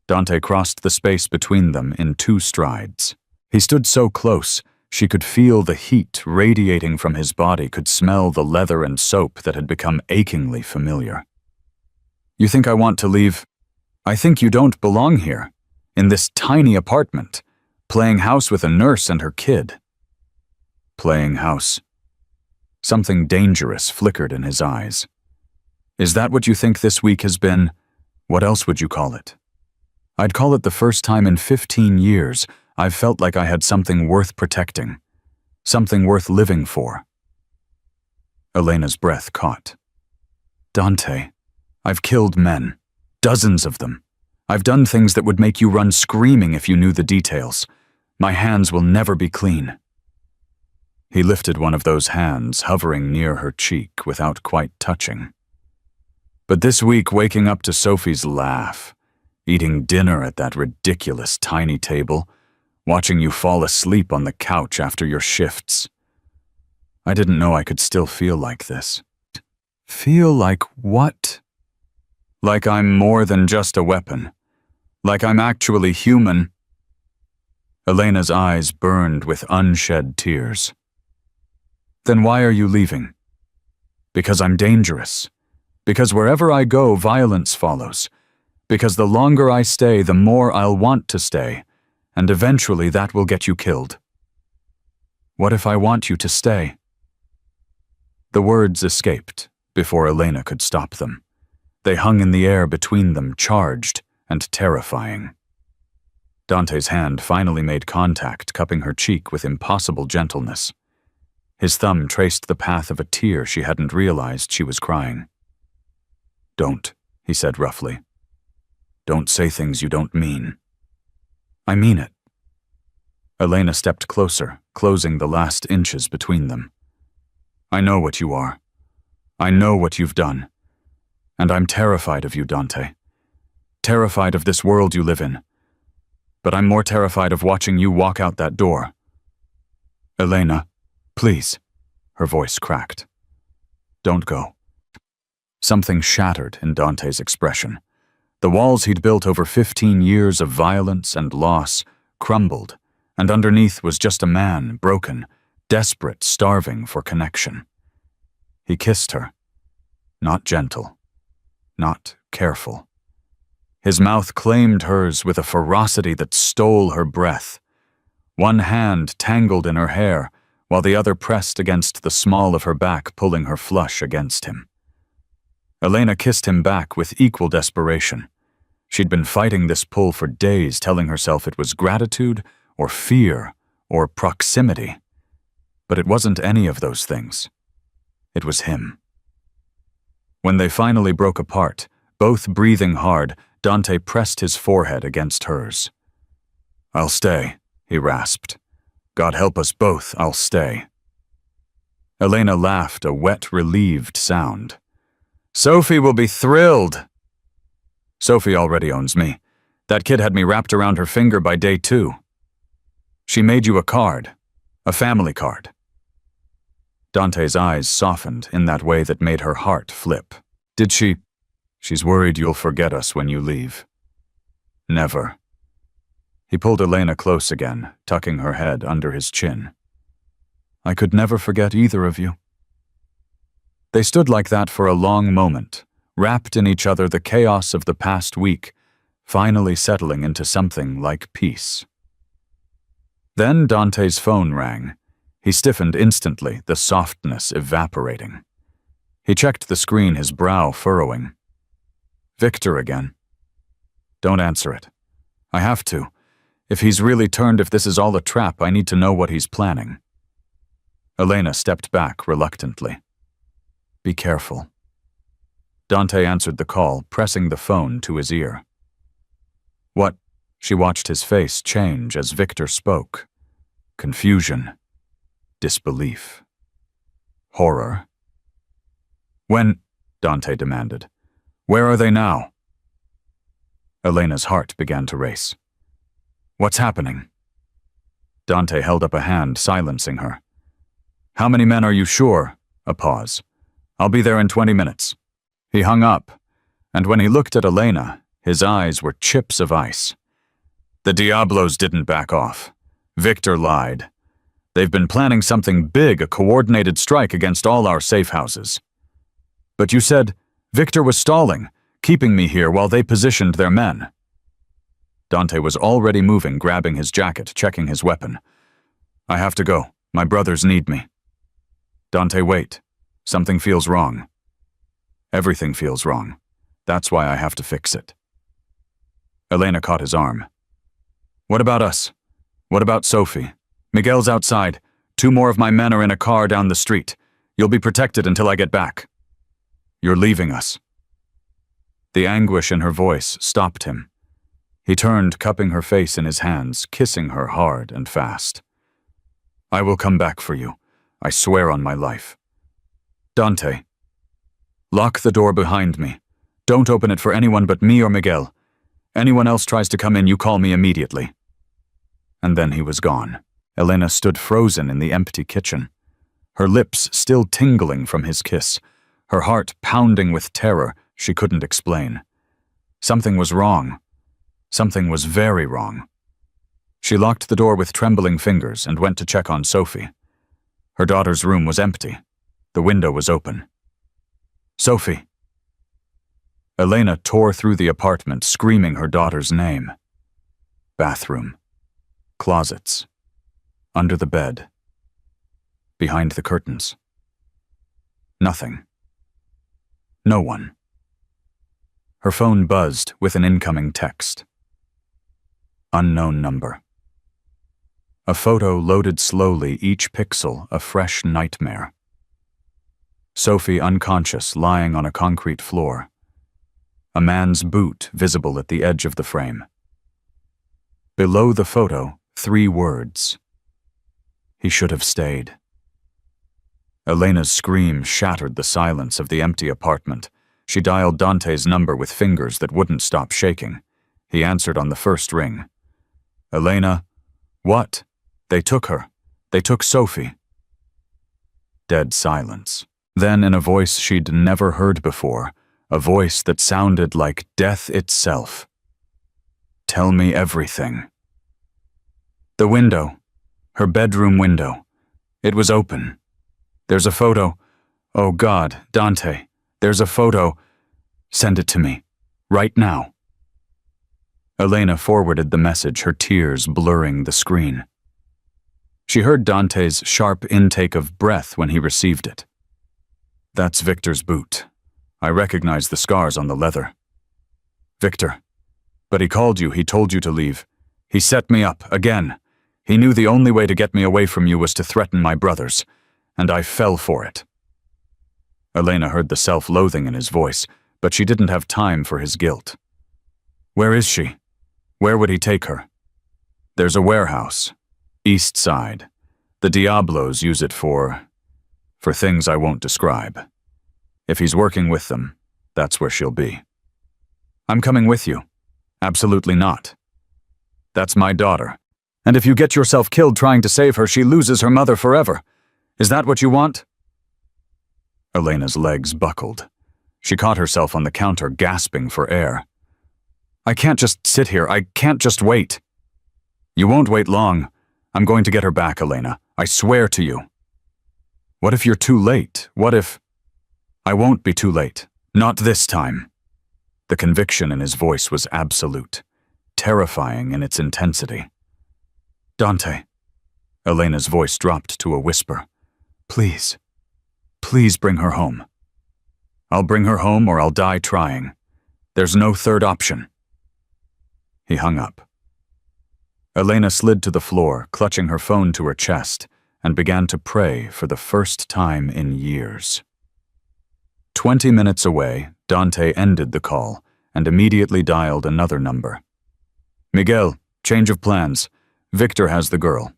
Dante crossed the space between them in 2 strides. He stood so close, she could feel the heat radiating from his body, could smell the leather and soap that had become achingly familiar. You think I want to leave? I think you don't belong here, in this tiny apartment, playing house with a nurse and her kid. Playing house. Something dangerous flickered in his eyes. Is that what you think this week has been? What else would you call it? I'd call it the first time in 15 years I've felt like I had something worth protecting, something worth living for. Elena's breath caught. Dante, I've killed men, dozens of them. I've done things that would make you run screaming if you knew the details. My hands will never be clean. He lifted one of those hands, hovering near her cheek without quite touching. But this week, waking up to Sophie's laugh, eating dinner at that ridiculous tiny table, watching you fall asleep on the couch after your shifts. I didn't know I could still feel like this. Feel like what? Like I'm more than just a weapon. Like I'm actually human. Elena's eyes burned with unshed tears. Then why are you leaving? Because I'm dangerous. Because wherever I go, violence follows. Because the longer I stay, the more I'll want to stay, and eventually that will get you killed. What if I want you to stay? The words escaped before Elena could stop them. They hung in the air between them, charged and terrifying. Dante's hand finally made contact, cupping her cheek with impossible gentleness. His thumb traced the path of a tear she hadn't realized she was crying. Don't, he said roughly. Don't say things you don't mean. I mean it. Elena stepped closer, closing the last inches between them. I know what you are. I know what you've done. And I'm terrified of you, Dante. Terrified of this world you live in. But I'm more terrified of watching you walk out that door. Elena, please. Her voice cracked. Don't go. Something shattered in Dante's expression. The walls he'd built over 15 years of violence and loss crumbled, and underneath was just a man, broken, desperate, starving for connection. He kissed her. Not gentle. Not careful. His mouth claimed hers with a ferocity that stole her breath. One hand tangled in her hair, while the other pressed against the small of her back, pulling her flush against him. Elena kissed him back with equal desperation. She'd been fighting this pull for days, telling herself it was gratitude or fear or proximity. But it wasn't any of those things. It was him. When they finally broke apart, both breathing hard, Dante pressed his forehead against hers. I'll stay, he rasped. God help us both, I'll stay. Elena laughed, a wet, relieved sound. Sophie will be thrilled. Sophie already owns me. That kid had me wrapped around her finger by day 2. She made you a card, a family card. Dante's eyes softened in that way that made her heart flip. Did she? She's worried you'll forget us when you leave. Never. He pulled Elena close again, tucking her head under his chin. I could never forget either of you. They stood like that for a long moment, wrapped in each other, the chaos of the past week, finally settling into something like peace. Then Dante's phone rang. He stiffened instantly, the softness evaporating. He checked the screen, his brow furrowing. Victor again. Don't answer it. I have to. If he's really turned, if this is all a trap, I need to know what he's planning. Elena stepped back reluctantly. Be careful. Dante answered the call, pressing the phone to his ear. What? She watched his face change as Victor spoke. Confusion. Disbelief. Horror. When? Dante demanded. Where are they now? Elena's heart began to race. What's happening? Dante held up a hand, silencing her. How many men are you sure? A pause. I'll be there in 20 minutes. He hung up, and when he looked at Elena, his eyes were chips of ice. The Diablos didn't back off. Victor lied. They've been planning something big, a coordinated strike against all our safe houses. But you said Victor was stalling, keeping me here while they positioned their men. Dante was already moving, grabbing his jacket, checking his weapon. I have to go. My brothers need me. Dante, wait. Something feels wrong. Everything feels wrong. That's why I have to fix it. Elena caught his arm. What about us? What about Sophie? Miguel's outside. 2 more of my men are in a car down the street. You'll be protected until I get back. You're leaving us. The anguish in her voice stopped him. He turned, cupping her face in his hands, kissing her hard and fast. I will come back for you. I swear on my life. Dante. Lock the door behind me. Don't open it for anyone but me or Miguel. Anyone else tries to come in, you call me immediately. And then he was gone. Elena stood frozen in the empty kitchen, her lips still tingling from his kiss, her heart pounding with terror she couldn't explain. Something was wrong. Something was very wrong. She locked the door with trembling fingers and went to check on Sophie. Her daughter's room was empty. The window was open. Sophie. Elena tore through the apartment, screaming her daughter's name. Bathroom. Closets. Under the bed. Behind the curtains. Nothing. No one. Her phone buzzed with an incoming text. Unknown number. A photo loaded slowly, each pixel a fresh nightmare. Sophie unconscious, lying on a concrete floor. A man's boot visible at the edge of the frame. Below the photo, 3 words. He should have stayed. Elena's scream shattered the silence of the empty apartment. She dialed Dante's number with fingers that wouldn't stop shaking. He answered on the first ring. Elena, what? They took her. They took Sophie. Dead silence. Then, in a voice she'd never heard before, a voice that sounded like death itself. Tell me everything. The window. Her bedroom window. It was open. There's a photo. Oh God, Dante, there's a photo. Send it to me. Right now. Elena forwarded the message, her tears blurring the screen. She heard Dante's sharp intake of breath when he received it. That's Victor's boot. I recognize the scars on the leather. Victor. But he called you, he told you to leave. He set me up, again. He knew the only way to get me away from you was to threaten my brothers, and I fell for it. Elena heard the self-loathing in his voice, but she didn't have time for his guilt. Where is she? Where would he take her? There's a warehouse. East Side. The Diablos use it for things I won't describe. If he's working with them, that's where she'll be. I'm coming with you. Absolutely not. That's my daughter. And if you get yourself killed trying to save her, she loses her mother forever. Is that what you want? Elena's legs buckled. She caught herself on the counter, gasping for air. I can't just sit here. I can't just wait. You won't wait long. I'm going to get her back, Elena. I swear to you. What if you're too late? What if... I won't be too late. Not this time. The conviction in his voice was absolute, terrifying in its intensity. Dante. Elena's voice dropped to a whisper. Please. Please bring her home. I'll bring her home or I'll die trying. There's no third option." He hung up. Elena slid to the floor, clutching her phone to her chest, and began to pray for the first time in years. 20 minutes away, Dante ended the call and immediately dialed another number. "Miguel, change of plans. Victor has the girl."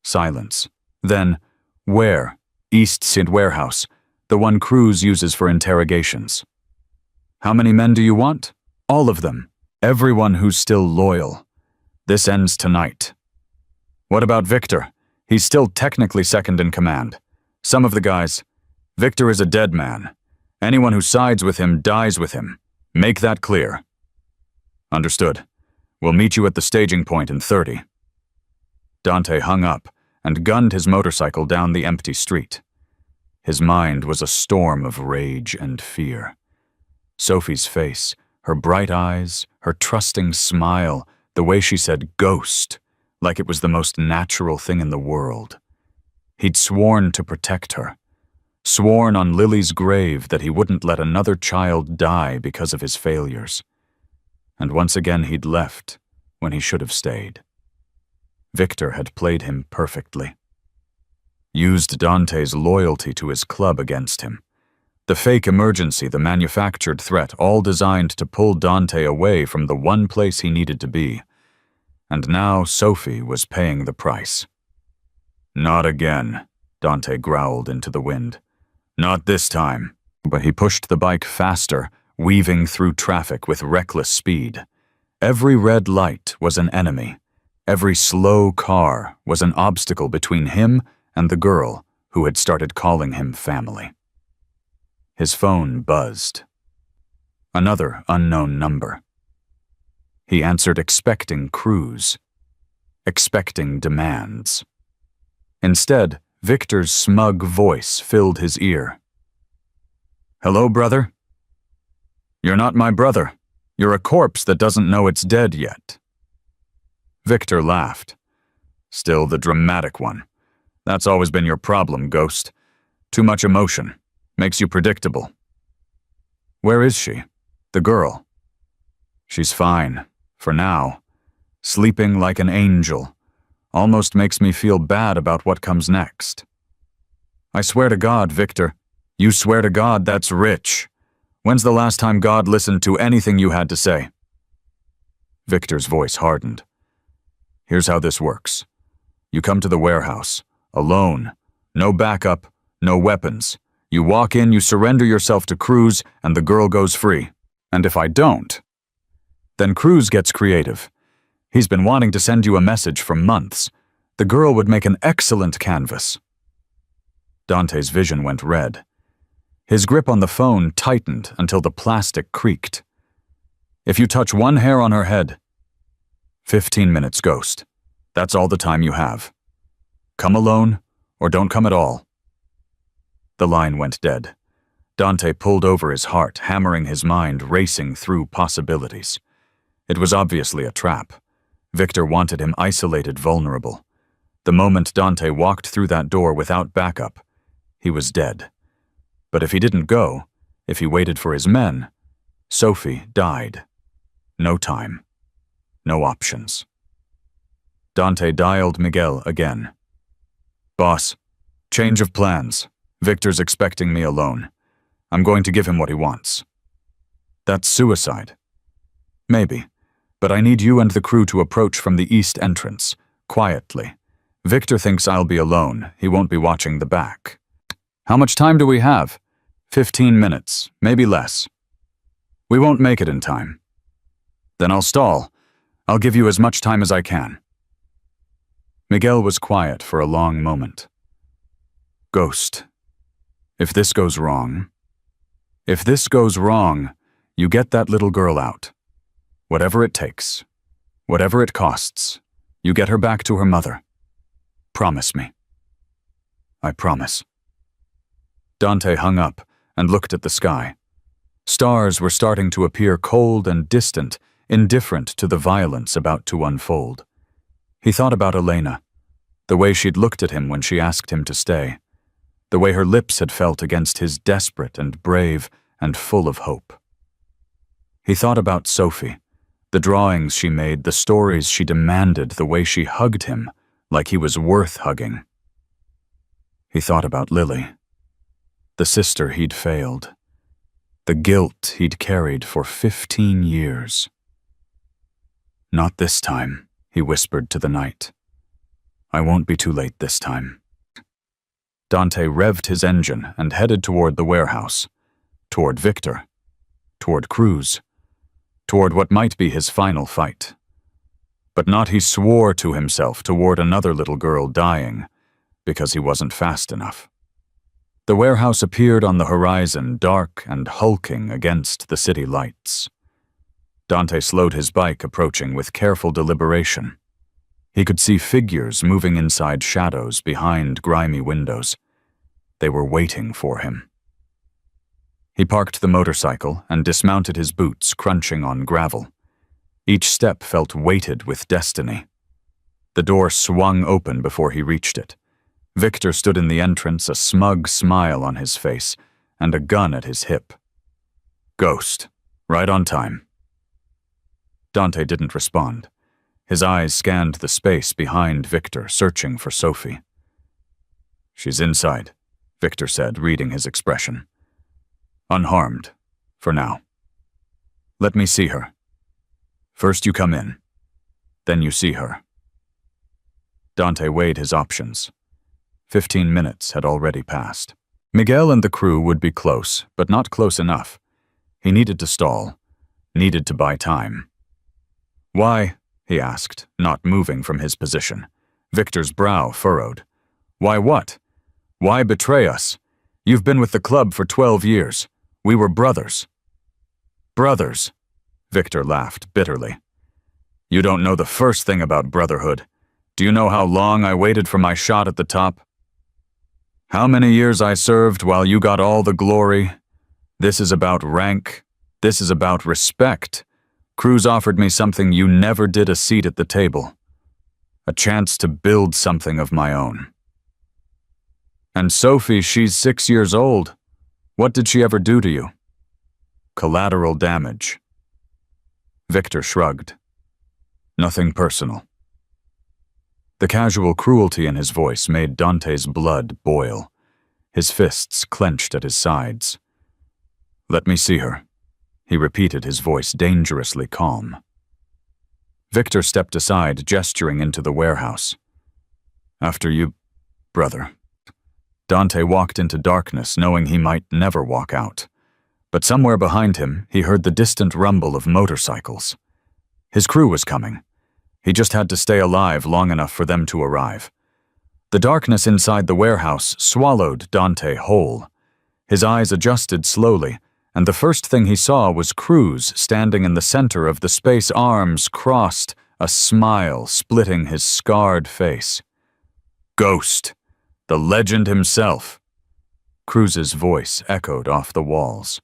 Silence. Then, "Where?" "East St. Warehouse, the one Cruz uses for interrogations." "How many men do you want?" "All of them. Everyone who's still loyal. This ends tonight." "What about Victor? He's still technically second in command. Some of the guys. Victor is a dead man. Anyone who sides with him dies with him. Make that clear." "Understood. We'll meet you at the staging point in 30. Dante hung up and gunned his motorcycle down the empty street. His mind was a storm of rage and fear. Sophie's face, her bright eyes, her trusting smile, the way she said "ghost," like it was the most natural thing in the world. He'd sworn to protect her, sworn on Lily's grave that he wouldn't let another child die because of his failures. And once again he'd left when he should have stayed. Victor had played him perfectly. Used Dante's loyalty to his club against him. The fake emergency, the manufactured threat, all designed to pull Dante away from the one place he needed to be. And now Sophie was paying the price. "Not again," Dante growled into the wind. "Not this time." But he pushed the bike faster, weaving through traffic with reckless speed. Every red light was an enemy. Every slow car was an obstacle between him and the girl who had started calling him family. His phone buzzed. Another unknown number. He answered expecting Cruz, expecting demands. Instead, Victor's smug voice filled his ear. "Hello, brother?" "You're not my brother. You're a corpse that doesn't know it's dead yet." Victor laughed. "Still the dramatic one. That's always been your problem, Ghost. Too much emotion. Makes you predictable." "Where is she? The girl?" "She's fine. For now. Sleeping like an angel. Almost makes me feel bad about what comes next." "I swear to God, Victor. You swear to God that's rich. When's the last time God listened to anything you had to say?" Victor's voice hardened. "Here's how this works. You come to the warehouse, alone, no backup, no weapons. You walk in, you surrender yourself to Cruz, and the girl goes free. And if I don't, then Cruz gets creative. He's been wanting to send you a message for months. The girl would make an excellent canvas." Dante's vision went red. His grip on the phone tightened until the plastic creaked. "If you touch one hair on her head..." 15 minutes, Ghost. That's all the time you have. Come alone, or don't come at all." The line went dead. Dante pulled over his heart, hammering his mind, racing through possibilities. It was obviously a trap. Victor wanted him isolated, vulnerable. The moment Dante walked through that door without backup, he was dead. But if he didn't go, if he waited for his men, Sophie died. No time. No options. Dante dialed Miguel again. "Boss, change of plans. Victor's expecting me alone. I'm going to give him what he wants." "That's suicide." "Maybe, but I need you and the crew to approach from the east entrance, quietly. Victor thinks I'll be alone. He won't be watching the back." "How much time do we have?" 15 minutes, maybe less." "We won't make it in time." "Then I'll stall. I'll give you as much time as I can." Miguel was quiet for a long moment. "Ghost, if this goes wrong, you get that little girl out. Whatever it takes, whatever it costs, you get her back to her mother. Promise me." "I promise." Dante hung up and looked at the sky. Stars were starting to appear cold and distant, indifferent to the violence about to unfold. He thought about Elena, the way she'd looked at him when she asked him to stay. the way her lips had felt against his, desperate and brave and full of hope. He thought about Sophie, the drawings she made, the stories she demanded, the way she hugged him like he was worth hugging. He thought about Lily, the sister he'd failed, the guilt he'd carried for 15 years. "Not this time," he whispered to the night. "I won't be too late this time." Dante revved his engine and headed toward the warehouse, toward Victor, toward Cruz, toward what might be his final fight. But not, he swore to himself, toward another little girl dying because he wasn't fast enough. The warehouse appeared on the horizon, dark and hulking against the city lights. Dante slowed his bike, approaching with careful deliberation. He could see figures moving inside shadows behind grimy windows. They were waiting for him. He parked the motorcycle and dismounted his boots, crunching on gravel. Each step felt weighted with destiny. The door swung open before he reached it. Victor stood in the entrance, a smug smile on his face and a gun at his hip. "Ghost, right on time." Dante didn't respond. His eyes scanned the space behind Victor, searching for Sophie. "She's inside," Victor said, reading his expression. "Unharmed, for now. Let me see her. First you come in, then you see her." Dante weighed his options. 15 minutes had already passed. Miguel and the crew would be close, but not close enough. He needed to stall, needed to buy time. "Why?" he asked, not moving from his position. Victor's brow furrowed. "Why what? Why betray us? You've been with the club for 12 years. We were brothers." "Brothers?" Victor laughed bitterly. "You don't know the first thing about brotherhood. Do you know how long I waited for my shot at the top? How many years I served while you got all the glory? This is about rank. This is about respect. Cruz offered me something you never did, a seat at the table. A chance to build something of my own. And Sophie, she's 6 years old. What did she ever do to you?" "Collateral damage." Victor shrugged. "Nothing personal." The casual cruelty in his voice made Dante's blood boil. His fists clenched at his sides. "Let me see her," he repeated, his voice dangerously calm. Victor stepped aside, gesturing into the warehouse. "After you, brother." Dante walked into darkness, knowing he might never walk out. But somewhere behind him, he heard the distant rumble of motorcycles. His crew was coming. He just had to stay alive long enough for them to arrive. The darkness inside the warehouse swallowed Dante whole. His eyes adjusted slowly, and the first thing he saw was Cruz standing in the center of the space, arms crossed, a smile splitting his scarred face. "Ghost, the legend himself." Cruz's voice echoed off the walls.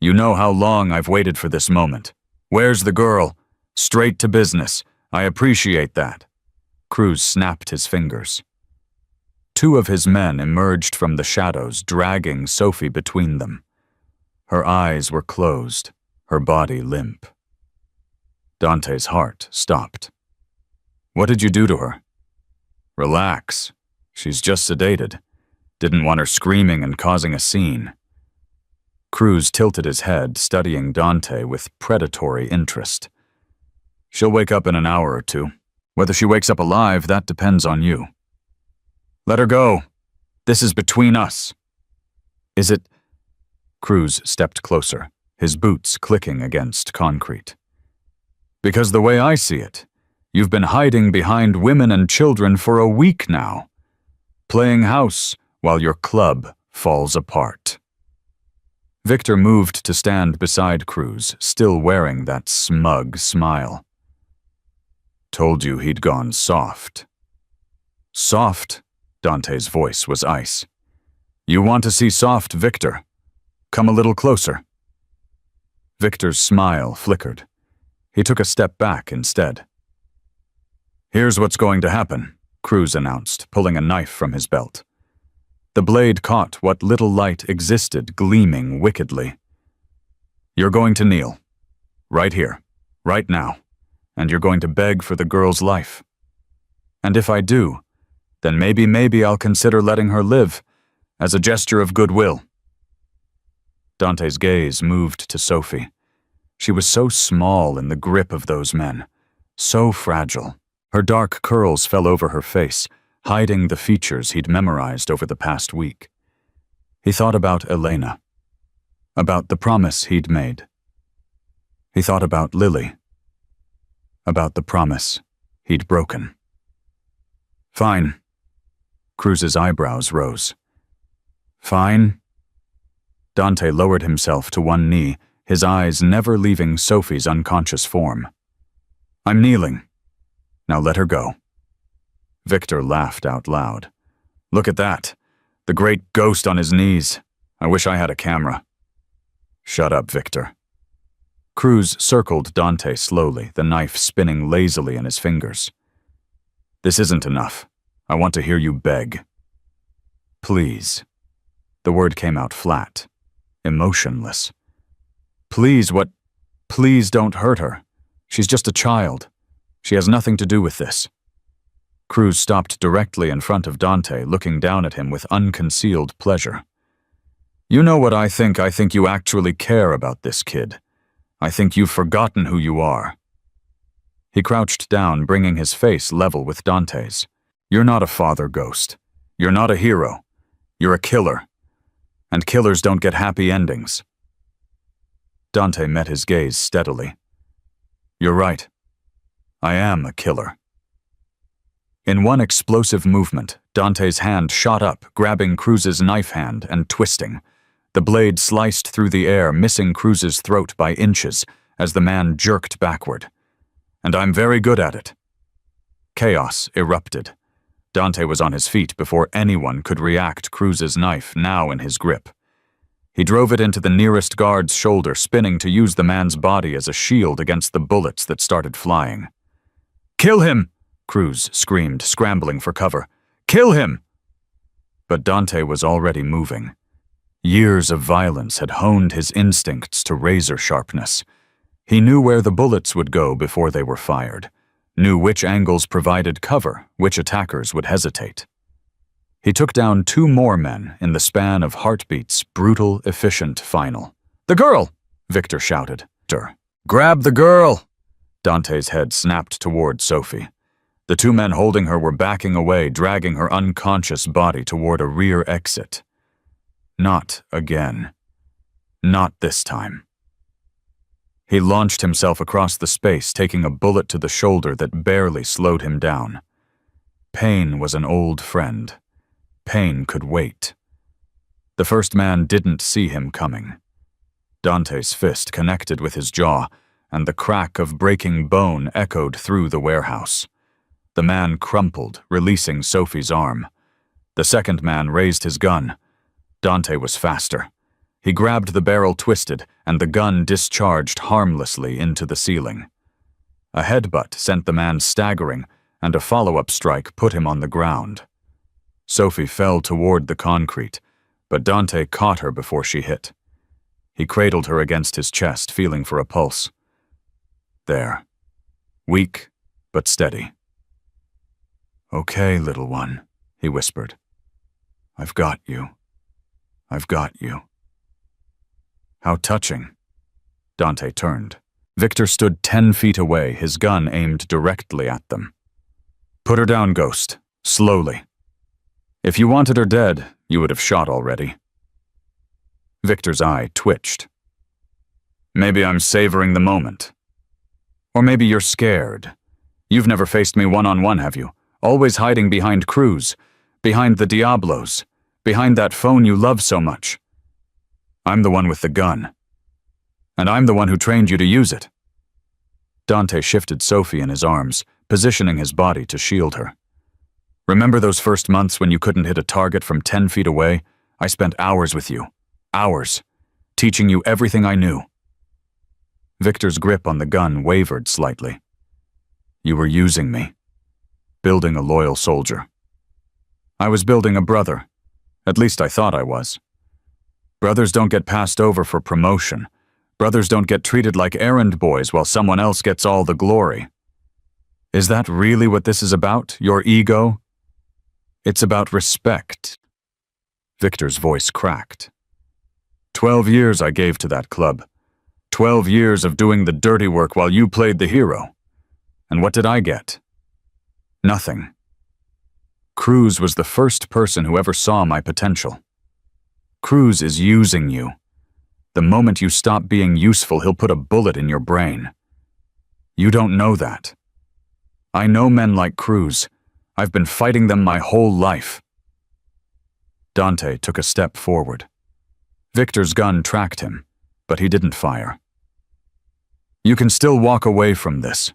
"You know how long I've waited for this moment. Where's the girl? Straight to business. I appreciate that." Cruz snapped his fingers. 2 of his men emerged from the shadows, dragging Sophie between them. Her eyes were closed, her body limp. Dante's heart stopped. "What did you do to her?" "Relax. She's just sedated. Didn't want her screaming and causing a scene." Cruz tilted his head, studying Dante with predatory interest. "She'll wake up in an hour or 2. Whether she wakes up alive, that depends on you." "Let her go. This is between us." "Is it?" Cruz stepped closer, his boots clicking against concrete. "Because the way I see it, you've been hiding behind women and children for a week now, playing house while your club falls apart." Victor moved to stand beside Cruz, still wearing that smug smile. "Told you he'd gone soft." "Soft?" Dante's voice was ice. "You want to see soft, Victor? Come a little closer." Victor's smile flickered. He took a step back instead. "Here's what's going to happen," Cruz announced, pulling a knife from his belt. The blade caught what little light existed, gleaming wickedly. "You're going to kneel. Right here. Right now. And you're going to beg for the girl's life. And if I do, then maybe I'll consider letting her live, as a gesture of goodwill." Dante's gaze moved to Sophie. She was so small in the grip of those men, so fragile. Her dark curls fell over her face, hiding the features he'd memorized over the past week. He thought about Elena, about the promise he'd made. He thought about Lily, about the promise he'd broken. "Fine." Cruz's eyebrows rose. "Fine?" Dante lowered himself to one knee, his eyes never leaving Sophie's unconscious form. "I'm kneeling. Now let her go." Victor laughed out loud. "Look at that. The great ghost on his knees. I wish I had a camera." "Shut up, Victor." Cruz circled Dante slowly, the knife spinning lazily in his fingers. "This isn't enough. I want to hear you beg." "Please." The word came out flat, emotionless. "Please, what? Please don't hurt her. She's just a child. She has nothing to do with this." Cruz stopped directly in front of Dante, looking down at him with unconcealed pleasure. "You know what I think? I think you actually care about this kid. I think you've forgotten who you are." He crouched down, bringing his face level with Dante's. "You're not a father ghost. You're not a hero. You're a killer. And killers don't get happy endings." Dante met his gaze steadily. "You're right. I am a killer." In one explosive movement, Dante's hand shot up, grabbing Cruz's knife hand and twisting. The blade sliced through the air, missing Cruz's throat by inches as the man jerked backward. "And I'm very good at it." Chaos erupted. Dante was on his feet before anyone could react. Cruz's knife now in his grip. He drove it into the nearest guard's shoulder, spinning to use the man's body as a shield against the bullets that started flying. "Kill him!" Cruz screamed, scrambling for cover. "Kill him!" But Dante was already moving. Years of violence had honed his instincts to razor sharpness. He knew where the bullets would go before they were fired, knew which angles provided cover, which attackers would hesitate. He took down 2 more men in the span of Heartbeat's brutal, efficient final. "The girl!" Victor shouted. "Grab the girl!" Dante's head snapped toward Sophie. The 2 men holding her were backing away, dragging her unconscious body toward a rear exit. Not again. Not this time. He launched himself across the space, taking a bullet to the shoulder that barely slowed him down. Pain was an old friend. Pain could wait. The first man didn't see him coming. Dante's fist connected with his jaw, and the crack of breaking bone echoed through the warehouse. The man crumpled, releasing Sophie's arm. The second man raised his gun. Dante was faster. He grabbed the barrel twisted, and the gun discharged harmlessly into the ceiling. A headbutt sent the man staggering, and a follow-up strike put him on the ground. Sophie fell toward the concrete, but Dante caught her before she hit. He cradled her against his chest, feeling for a pulse. There. Weak, but steady. "Okay, little one," he whispered. "I've got you. I've got you." How touching. Dante turned. Victor stood 10 feet away, his gun aimed directly at them. "Put her down, Ghost. Slowly. If you wanted her dead, you would have shot already." Victor's eye twitched. "Maybe I'm savoring the moment. Or maybe you're scared. You've never faced me one-on-one, have you? Always hiding behind Cruz, behind the Diablos, behind that phone you love so much. I'm the one with the gun. And I'm the one who trained you to use it." Dante shifted Sophie in his arms, positioning his body to shield her. "Remember those first months when you couldn't hit a target from 10 feet away? I spent hours with you. Hours. Teaching you everything I knew." Victor's grip on the gun wavered slightly. "You were using me. Building a loyal soldier. I was building a brother. At least I thought I was. Brothers don't get passed over for promotion. Brothers don't get treated like errand boys while someone else gets all the glory. Is that really what this is about, your ego? It's about respect. Victor's voice cracked. 12 years I gave to that club. 12 years of doing the dirty work while you played the hero. And what did I get? Nothing. Cruz was the first person who ever saw my potential. Cruz is using you. The moment you stop being useful, he'll put a bullet in your brain. You don't know that. I know men like Cruz. I've been fighting them my whole life. Dante took a step forward. Victor's gun tracked him, but he didn't fire. You can still walk away from this.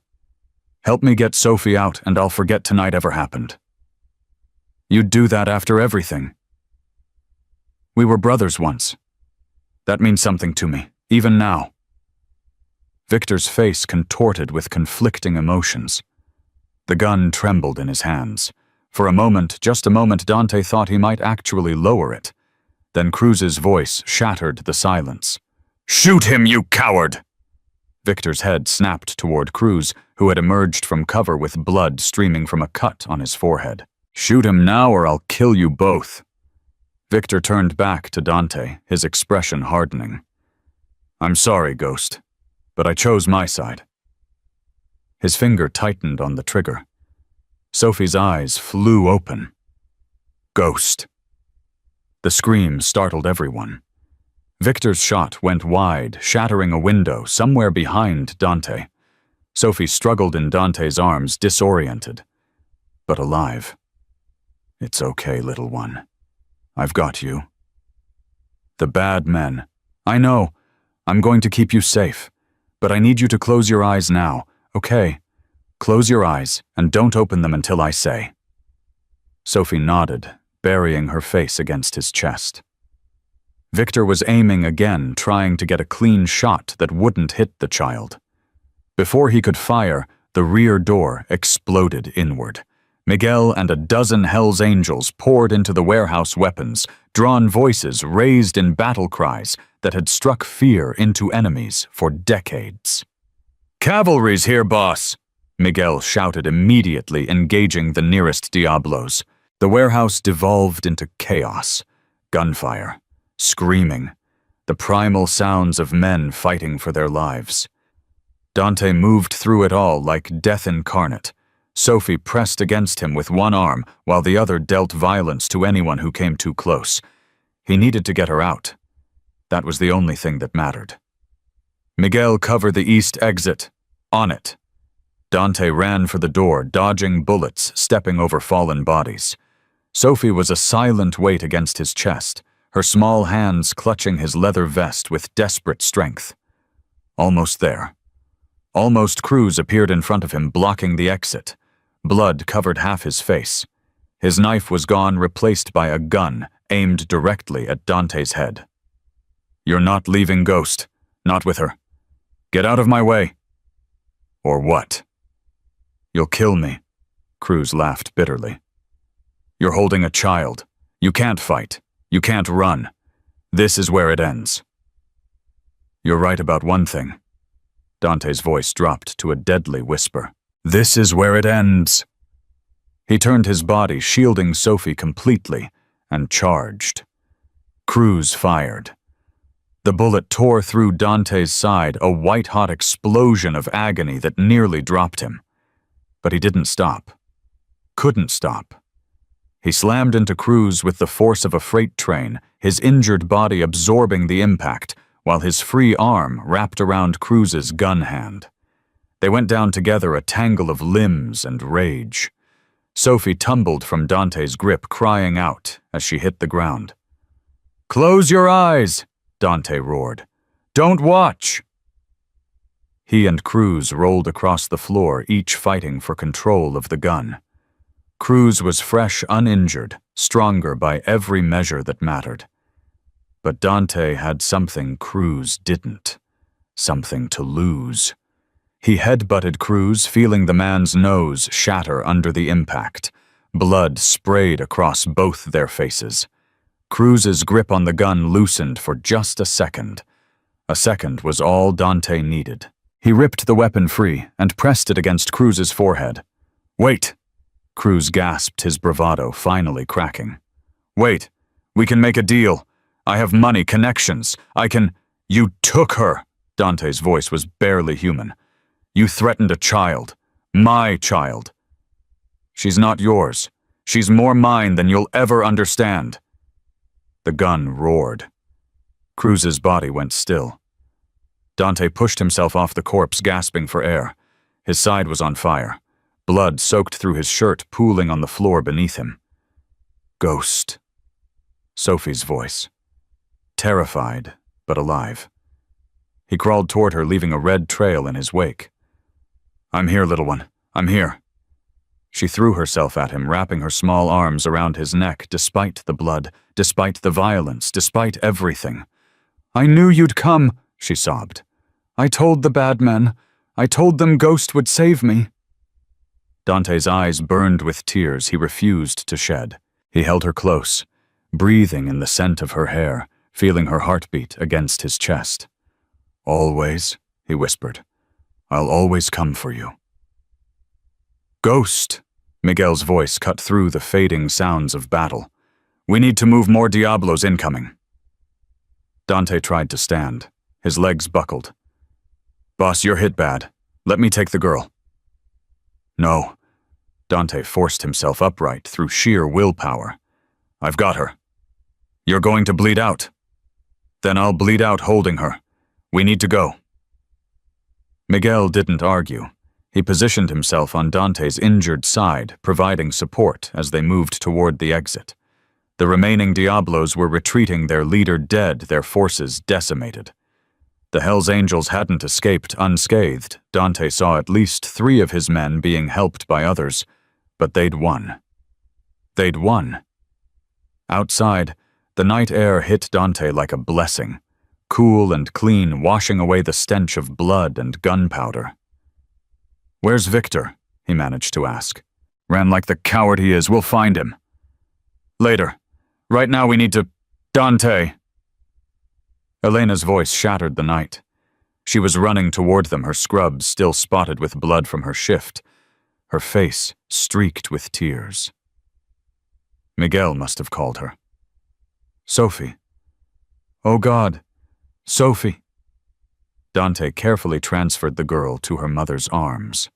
Help me get Sophie out and I'll forget tonight ever happened. You'd do that after everything. We were brothers once. That means something to me, even now. Victor's face contorted with conflicting emotions. The gun trembled in his hands. For a moment, just a moment, Dante thought he might actually lower it. Then Cruz's voice shattered the silence. Shoot him, you coward! Victor's head snapped toward Cruz, who had emerged from cover with blood streaming from a cut on his forehead. Shoot him now or I'll kill you both. Victor turned back to Dante, his expression hardening. I'm sorry, Ghost, but I chose my side. His finger tightened on the trigger. Sophie's eyes flew open. Ghost. The scream startled everyone. Victor's shot went wide, shattering a window somewhere behind Dante. Sophie struggled in Dante's arms, disoriented, but alive. It's okay, little one. I've got you. The bad men. I know. I'm going to keep you safe. But I need you to close your eyes now, okay? Close your eyes and don't open them until I say. Sophie nodded, burying her face against his chest. Victor was aiming again, trying to get a clean shot that wouldn't hit the child. Before he could fire, the rear door exploded inward. Miguel and a dozen Hell's Angels poured into the warehouse, weapons, drawn voices raised in battle cries that had struck fear into enemies for decades. Cavalry's here, boss! Miguel shouted immediately, engaging the nearest Diablos. The warehouse devolved into chaos. Gunfire, screaming, the primal sounds of men fighting for their lives. Dante moved through it all like death incarnate. Sophie pressed against him with one arm, while the other dealt violence to anyone who came too close. He needed to get her out. That was the only thing that mattered. Miguel covered the east exit. On it. Dante ran for the door, dodging bullets, stepping over fallen bodies. Sophie was a silent weight against his chest, her small hands clutching his leather vest with desperate strength. Almost there. Almost Cruz appeared in front of him, blocking the exit. Blood covered half his face. His knife was gone, replaced by a gun aimed directly at Dante's head. You're not leaving, Ghost. Not with her. Get out of my way. Or what? You'll kill me. Cruz laughed bitterly. You're holding a child. You can't fight. You can't run. This is where it ends. You're right about one thing. Dante's voice dropped to a deadly whisper. This is where it ends. He turned his body, shielding Sophie completely, and charged. Cruz fired. The bullet tore through Dante's side, a white-hot explosion of agony that nearly dropped him. But he didn't stop. Couldn't stop. He slammed into Cruz with the force of a freight train, his injured body absorbing the impact, while his free arm wrapped around Cruz's gun hand. They went down together, a tangle of limbs and rage. Sophie tumbled from Dante's grip, crying out as she hit the ground. Close your eyes, Dante roared. Don't watch. He and Cruz rolled across the floor, each fighting for control of the gun. Cruz was fresh, uninjured, stronger by every measure that mattered. But Dante had something Cruz didn't. Something to lose. He headbutted Cruz, feeling the man's nose shatter under the impact. Blood sprayed across both their faces. Cruz's grip on the gun loosened for just a second. A second was all Dante needed. He ripped the weapon free and pressed it against Cruz's forehead. "Wait!" Cruz gasped, his bravado finally cracking. "Wait! We can make a deal. I have money, connections. I can—" "You took her!" Dante's voice was barely human. "You threatened a child. My child. She's not yours. She's more mine than you'll ever understand." The gun roared. Cruz's body went still. Dante pushed himself off the corpse, gasping for air. His side was on fire. Blood soaked through his shirt, pooling on the floor beneath him. "Ghost." Sophie's voice. Terrified, but alive. He crawled toward her, leaving a red trail in his wake. "I'm here, little one. I'm here." She threw herself at him, wrapping her small arms around his neck, despite the blood, despite the violence, despite everything. "I knew you'd come," she sobbed. "I told the bad men. I told them Ghost would save me." Dante's eyes burned with tears he refused to shed. He held her close, breathing in the scent of her hair, feeling her heartbeat against his chest. "Always," he whispered. "I'll always come for you." "Ghost!" Miguel's voice cut through the fading sounds of battle. "We need to move more Diablos incoming." Dante tried to stand. His legs buckled. "Boss, you're hit bad. Let me take the girl." "No." Dante forced himself upright through sheer willpower. "I've got her." "You're going to bleed out." "Then I'll bleed out holding her. We need to go." Miguel didn't argue. He positioned himself on Dante's injured side, providing support as they moved toward the exit. The remaining Diablos were retreating, their leader dead, their forces decimated. The Hell's Angels hadn't escaped unscathed. Dante saw at least 3 of his men being helped by others, but they'd won. They'd won. Outside, the night air hit Dante like a blessing, cool and clean, washing away the stench of blood and gunpowder. "Where's Victor?" he managed to ask. "Ran like the coward he is. We'll find him." "Later. Right now we need to— Dante!" Elena's voice shattered the night. She was running toward them, her scrubs still spotted with blood from her shift, her face streaked with tears. Miguel must have called her. "Sophie." "Oh God, Sophie." Dante carefully transferred the girl to her mother's arms.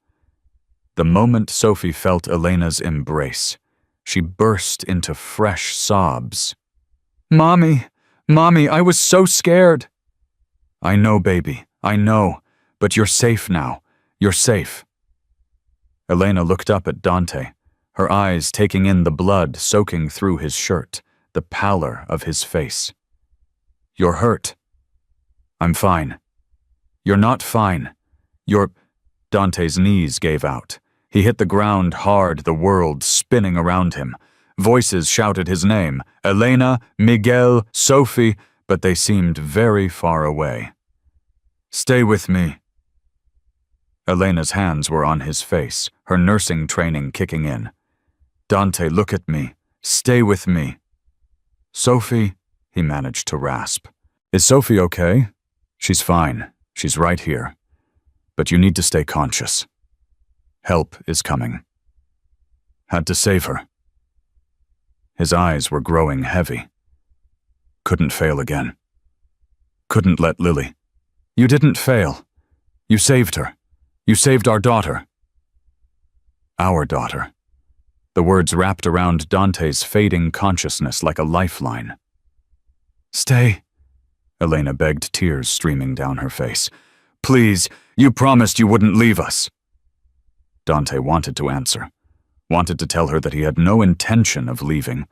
The moment Sophie felt Elena's embrace, she burst into fresh sobs. "Mommy, Mommy, I was so scared." "I know, baby, I know, but you're safe now. You're safe." Elena looked up at Dante, her eyes taking in the blood soaking through his shirt, the pallor of his face. "You're hurt." "I'm fine." "You're not fine. You're—" Dante's knees gave out. He hit the ground hard, the world spinning around him. Voices shouted his name, Elena, Miguel, Sophie, but they seemed very far away. "Stay with me." Elena's hands were on his face, her nursing training kicking in. "Dante, look at me. Stay with me." "Sophie," he managed to rasp. "Is Sophie okay?" "She's fine. She's right here. But you need to stay conscious. Help is coming." "Had to save her." His eyes were growing heavy. "Couldn't fail again. Couldn't let Lily." "You didn't fail. You saved her. You saved our daughter." "Our daughter." The words wrapped around Dante's fading consciousness like a lifeline. "Stay," Elena begged, tears streaming down her face. "Please, you promised you wouldn't leave us." Dante wanted to answer, wanted to tell her that he had no intention of leaving,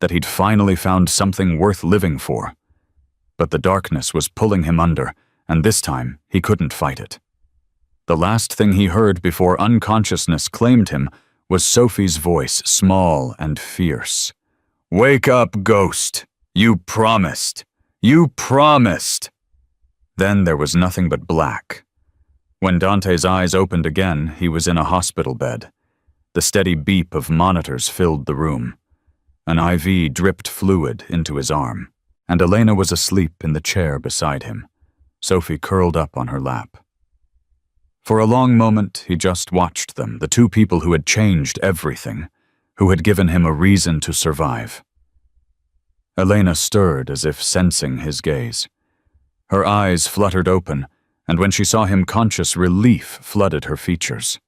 that he'd finally found something worth living for. But the darkness was pulling him under, and this time he couldn't fight it. The last thing he heard before unconsciousness claimed him was Sophie's voice, small and fierce. "Wake up, Ghost! You promised! You promised!" Then there was nothing but black. When Dante's eyes opened again, he was in a hospital bed. The steady beep of monitors filled the room. An IV dripped fluid into his arm, and Elena was asleep in the chair beside him, Sophie curled up on her lap. For a long moment, he just watched them, the two people who had changed everything, who had given him a reason to survive. Elena stirred as if sensing his gaze. Her eyes fluttered open, and when she saw him conscious, relief flooded her features.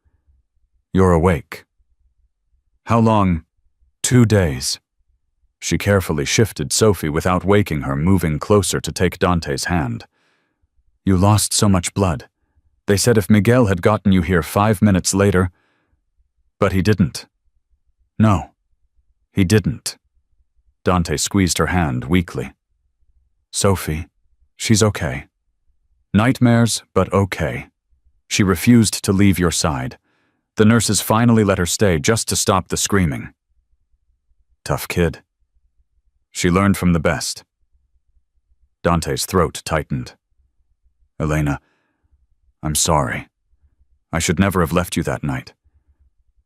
"You're awake." "How long?" "2 days." She carefully shifted Sophie without waking her, moving closer to take Dante's hand. "You lost so much blood. They said if Miguel had gotten you here 5 minutes later..." "But he didn't." "No, he didn't." Dante squeezed her hand weakly. "Sophie, she's okay. Nightmares, but okay. She refused to leave your side. The nurses finally let her stay just to stop the screaming." "Tough kid." "She learned from the best." Dante's throat tightened. "Elena, I'm sorry. I should never have left you that night.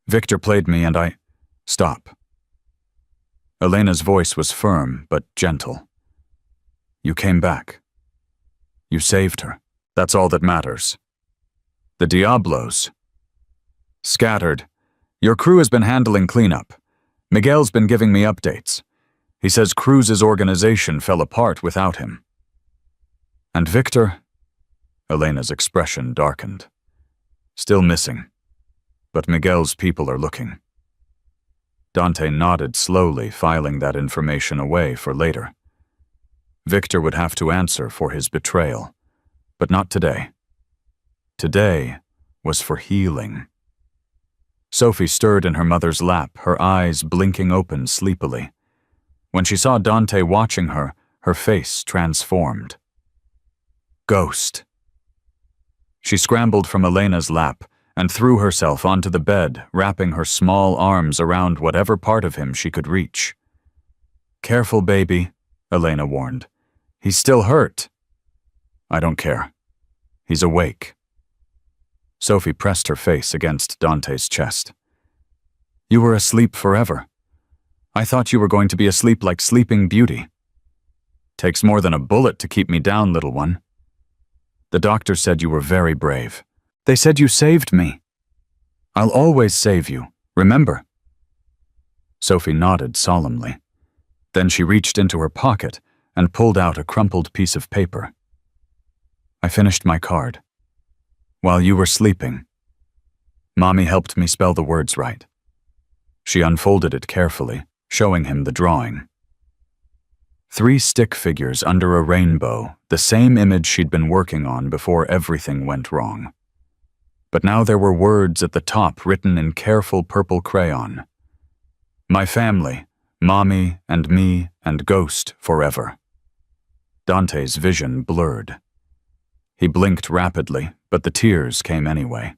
Victor played me and I..." "Stop." Elena's voice was firm but gentle. "You came back. You saved her. That's all that matters." "The Diablos." "Scattered. Your crew has been handling cleanup. Miguel's been giving me updates. He says Cruz's organization fell apart without him." "And Victor?" Elena's expression darkened. "Still missing. But Miguel's people are looking." Dante nodded slowly, filing that information away for later. Victor would have to answer for his betrayal, but not today. Today was for healing. Sophie stirred in her mother's lap, her eyes blinking open sleepily. When she saw Dante watching her, her face transformed. "Ghost." She scrambled from Elena's lap and threw herself onto the bed, wrapping her small arms around whatever part of him she could reach. "Careful, baby," Elena warned. "He's still hurt." "I don't care. He's awake." Sophie pressed her face against Dante's chest. "You were asleep forever. I thought you were going to be asleep like Sleeping Beauty." "Takes more than a bullet to keep me down, little one." "The doctor said you were very brave. They said you saved me." "I'll always save you, remember?" Sophie nodded solemnly. Then she reached into her pocket and pulled out a crumpled piece of paper. "I finished my card. While you were sleeping. Mommy helped me spell the words right." She unfolded it carefully, showing him the drawing. 3 stick figures under a rainbow, the same image she'd been working on before everything went wrong. But now there were words at the top written in careful purple crayon. "My family, Mommy and me and Ghost forever." Dante's vision blurred. He blinked rapidly, but the tears came anyway.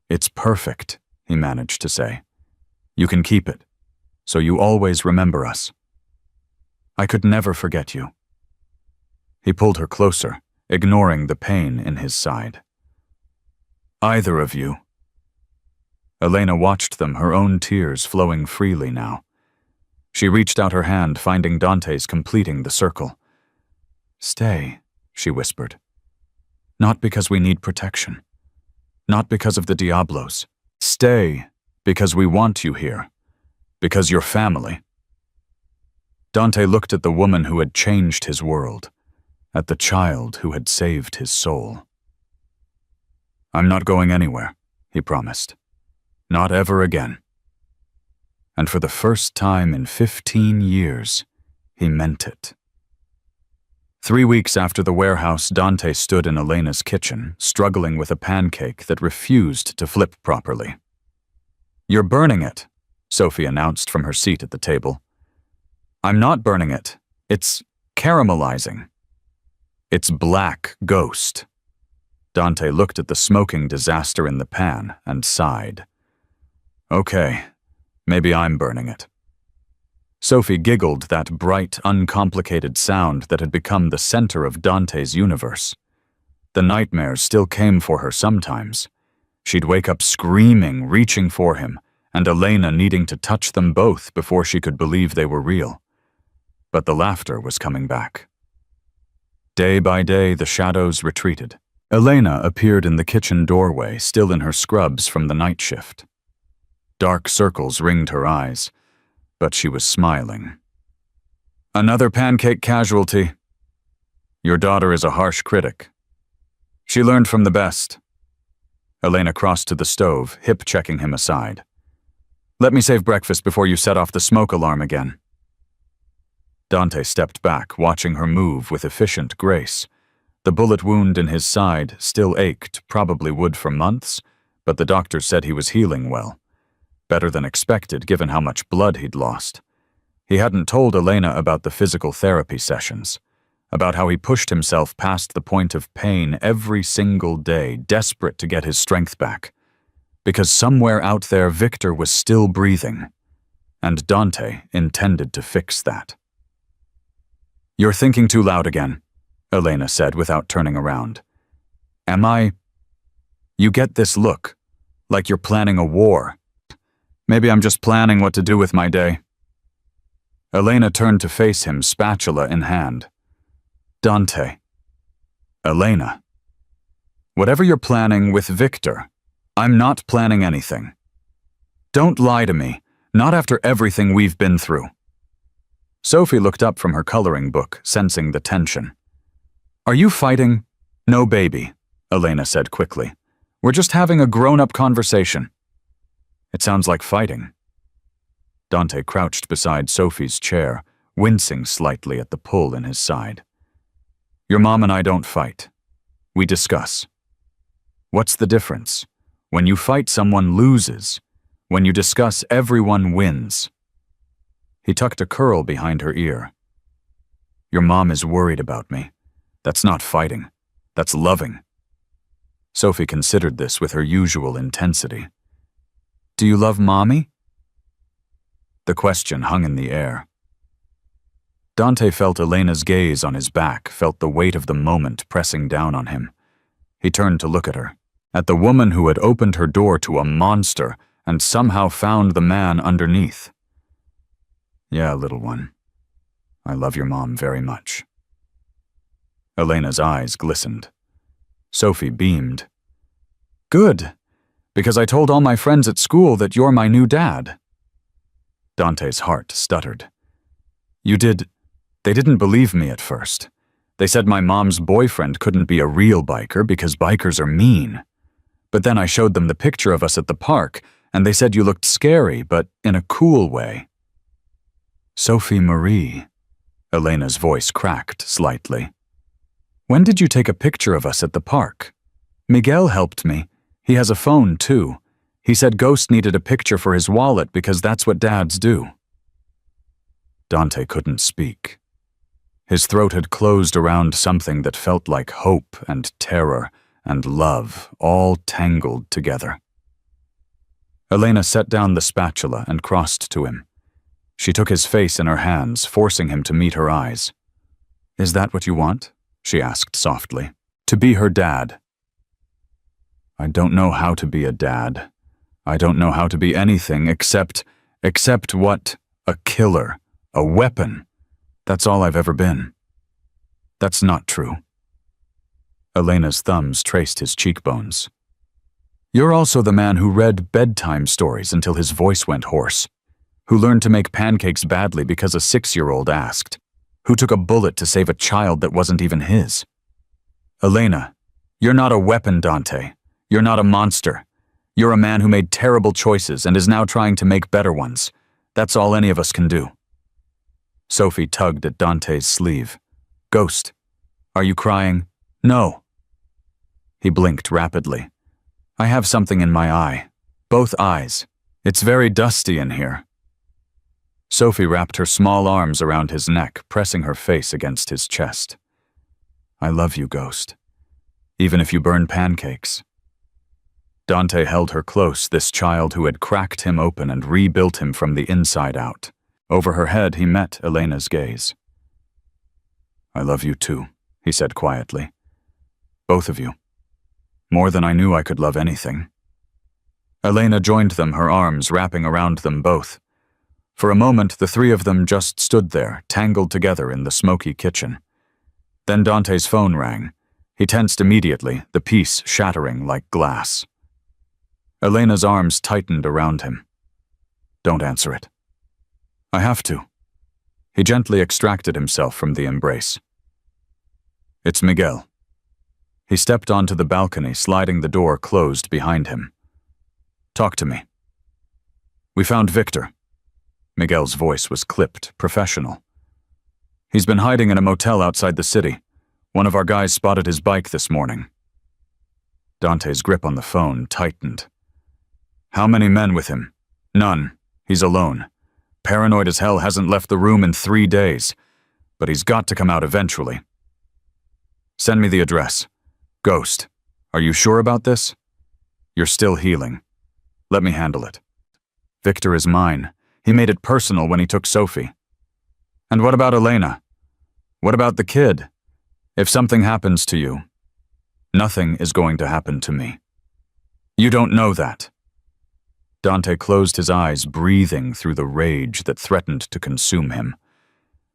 "It's perfect," he managed to say. "You can keep it, so you always remember us. I could never forget you." He pulled her closer, ignoring the pain in his side. "Either of you." Elena watched them, her own tears flowing freely now. She reached out her hand, finding Dante's completing the circle. "Stay," she whispered. "Not because we need protection. Not because of the Diablos. Stay because we want you here. Because you're family." Dante looked at the woman who had changed his world, at the child who had saved his soul. "I'm not going anywhere," he promised. "Not ever again." And for the first time in 15 years, he meant it. 3 weeks after the warehouse, Dante stood in Elena's kitchen, struggling with a pancake that refused to flip properly. "You're burning it," Sophie announced from her seat at the table. "I'm not burning it. It's caramelizing." "It's black ghost." Dante looked at the smoking disaster in the pan and sighed. "Okay, maybe I'm burning it." Sophie giggled, that bright, uncomplicated sound that had become the center of Dante's universe. The nightmares still came for her sometimes. She'd wake up screaming, reaching for him, and Elena needing to touch them both before she could believe they were real. But the laughter was coming back. Day by day, the shadows retreated. Elena appeared in the kitchen doorway, still in her scrubs from the night shift. Dark circles ringed her eyes, but she was smiling. "Another pancake casualty. Your daughter is a harsh critic. She learned from the best." Elena crossed to the stove, hip-checking him aside. "Let me save breakfast before you set off the smoke alarm again." Dante stepped back, watching her move with efficient grace. The bullet wound in his side still ached, probably would for months, but the doctor said he was healing well. Better than expected, given how much blood he'd lost. He hadn't told Elena about the physical therapy sessions, about how he pushed himself past the point of pain every single day, desperate to get his strength back. Because somewhere out there, Victor was still breathing, and Dante intended to fix that. "You're thinking too loud again," Elena said without turning around. "Am I? You get this look, like you're planning a war. Maybe I'm just planning what to do with my day." Elena turned to face him, spatula in hand. "Dante." "Elena. Whatever you're planning with Victor, I'm not planning anything. Don't lie to me, not after everything we've been through." Sophie looked up from her coloring book, sensing the tension. "Are you fighting?" "No, baby," Elena said quickly. "We're just having a grown-up conversation." "It sounds like fighting." Dante crouched beside Sophie's chair, wincing slightly at the pull in his side. "Your mom and I don't fight. We discuss. What's the difference? When you fight, someone loses. When you discuss, everyone wins." He tucked a curl behind her ear. "Your mom is worried about me. That's not fighting. That's loving." Sophie considered this with her usual intensity. "Do you love Mommy?" The question hung in the air. Dante felt Elena's gaze on his back, felt the weight of the moment pressing down on him. He turned to look at her, at the woman who had opened her door to a monster and somehow found the man underneath. "Yeah, little one. I love your mom very much." Elena's eyes glistened. Sophie beamed. "Good, because I told all my friends at school that you're my new dad." Dante's heart stuttered. "You did... They didn't believe me at first. They said my mom's boyfriend couldn't be a real biker because bikers are mean. But then I showed them the picture of us at the park, and they said you looked scary, but in a cool way." "Sophie Marie," Elena's voice cracked slightly. "When did you take a picture of us at the park? Miguel helped me. He has a phone, too. He said Ghost needed a picture for his wallet because that's what dads do." Dante couldn't speak. His throat had closed around something that felt like hope and terror and love, all tangled together. Elena set down the spatula and crossed to him. She took his face in her hands, forcing him to meet her eyes. "Is that what you want?" she asked softly. "To be her dad." "I don't know how to be a dad. I don't know how to be anything except what? A killer. A weapon. That's all I've ever been." "That's not true." Elena's thumbs traced his cheekbones. "You're also the man who read bedtime stories until his voice went hoarse, who learned to make pancakes badly because a 6-year-old asked, who took a bullet to save a child that wasn't even his. Elena, you're not a weapon, Dante. You're not a monster. You're a man who made terrible choices and is now trying to make better ones. That's all any of us can do." Sophie tugged at Dante's sleeve. "Ghost, are you crying?" "No." He blinked rapidly. "I have something in my eye. Both eyes. It's very dusty in here." Sophie wrapped her small arms around his neck, pressing her face against his chest. "I love you, Ghost. Even if you burn pancakes." Dante held her close, this child who had cracked him open and rebuilt him from the inside out. Over her head, he met Elena's gaze. "I love you too," he said quietly. "Both of you. More than I knew I could love anything." Elena joined them, her arms wrapping around them both. For a moment, the three of them just stood there, tangled together in the smoky kitchen. Then Dante's phone rang. He tensed immediately, the piece shattering like glass. Elena's arms tightened around him. "Don't answer it." "I have to." He gently extracted himself from the embrace. "It's Miguel." He stepped onto the balcony, sliding the door closed behind him. "Talk to me." "We found Victor." Miguel's voice was clipped, professional. "He's been hiding in a motel outside the city. One of our guys spotted his bike this morning." Dante's grip on the phone tightened. "How many men with him?" "None. He's alone. Paranoid as hell, hasn't left the room in 3 days. But he's got to come out eventually." "Send me the address." "Ghost, are you sure about this?" "You're still healing. Let me handle it." "Victor is mine. He made it personal when he took Sophie." "And what about Elena? What about the kid? If something happens to you..." "Nothing is going to happen to me." "You don't know that." Dante closed his eyes, breathing through the rage that threatened to consume him.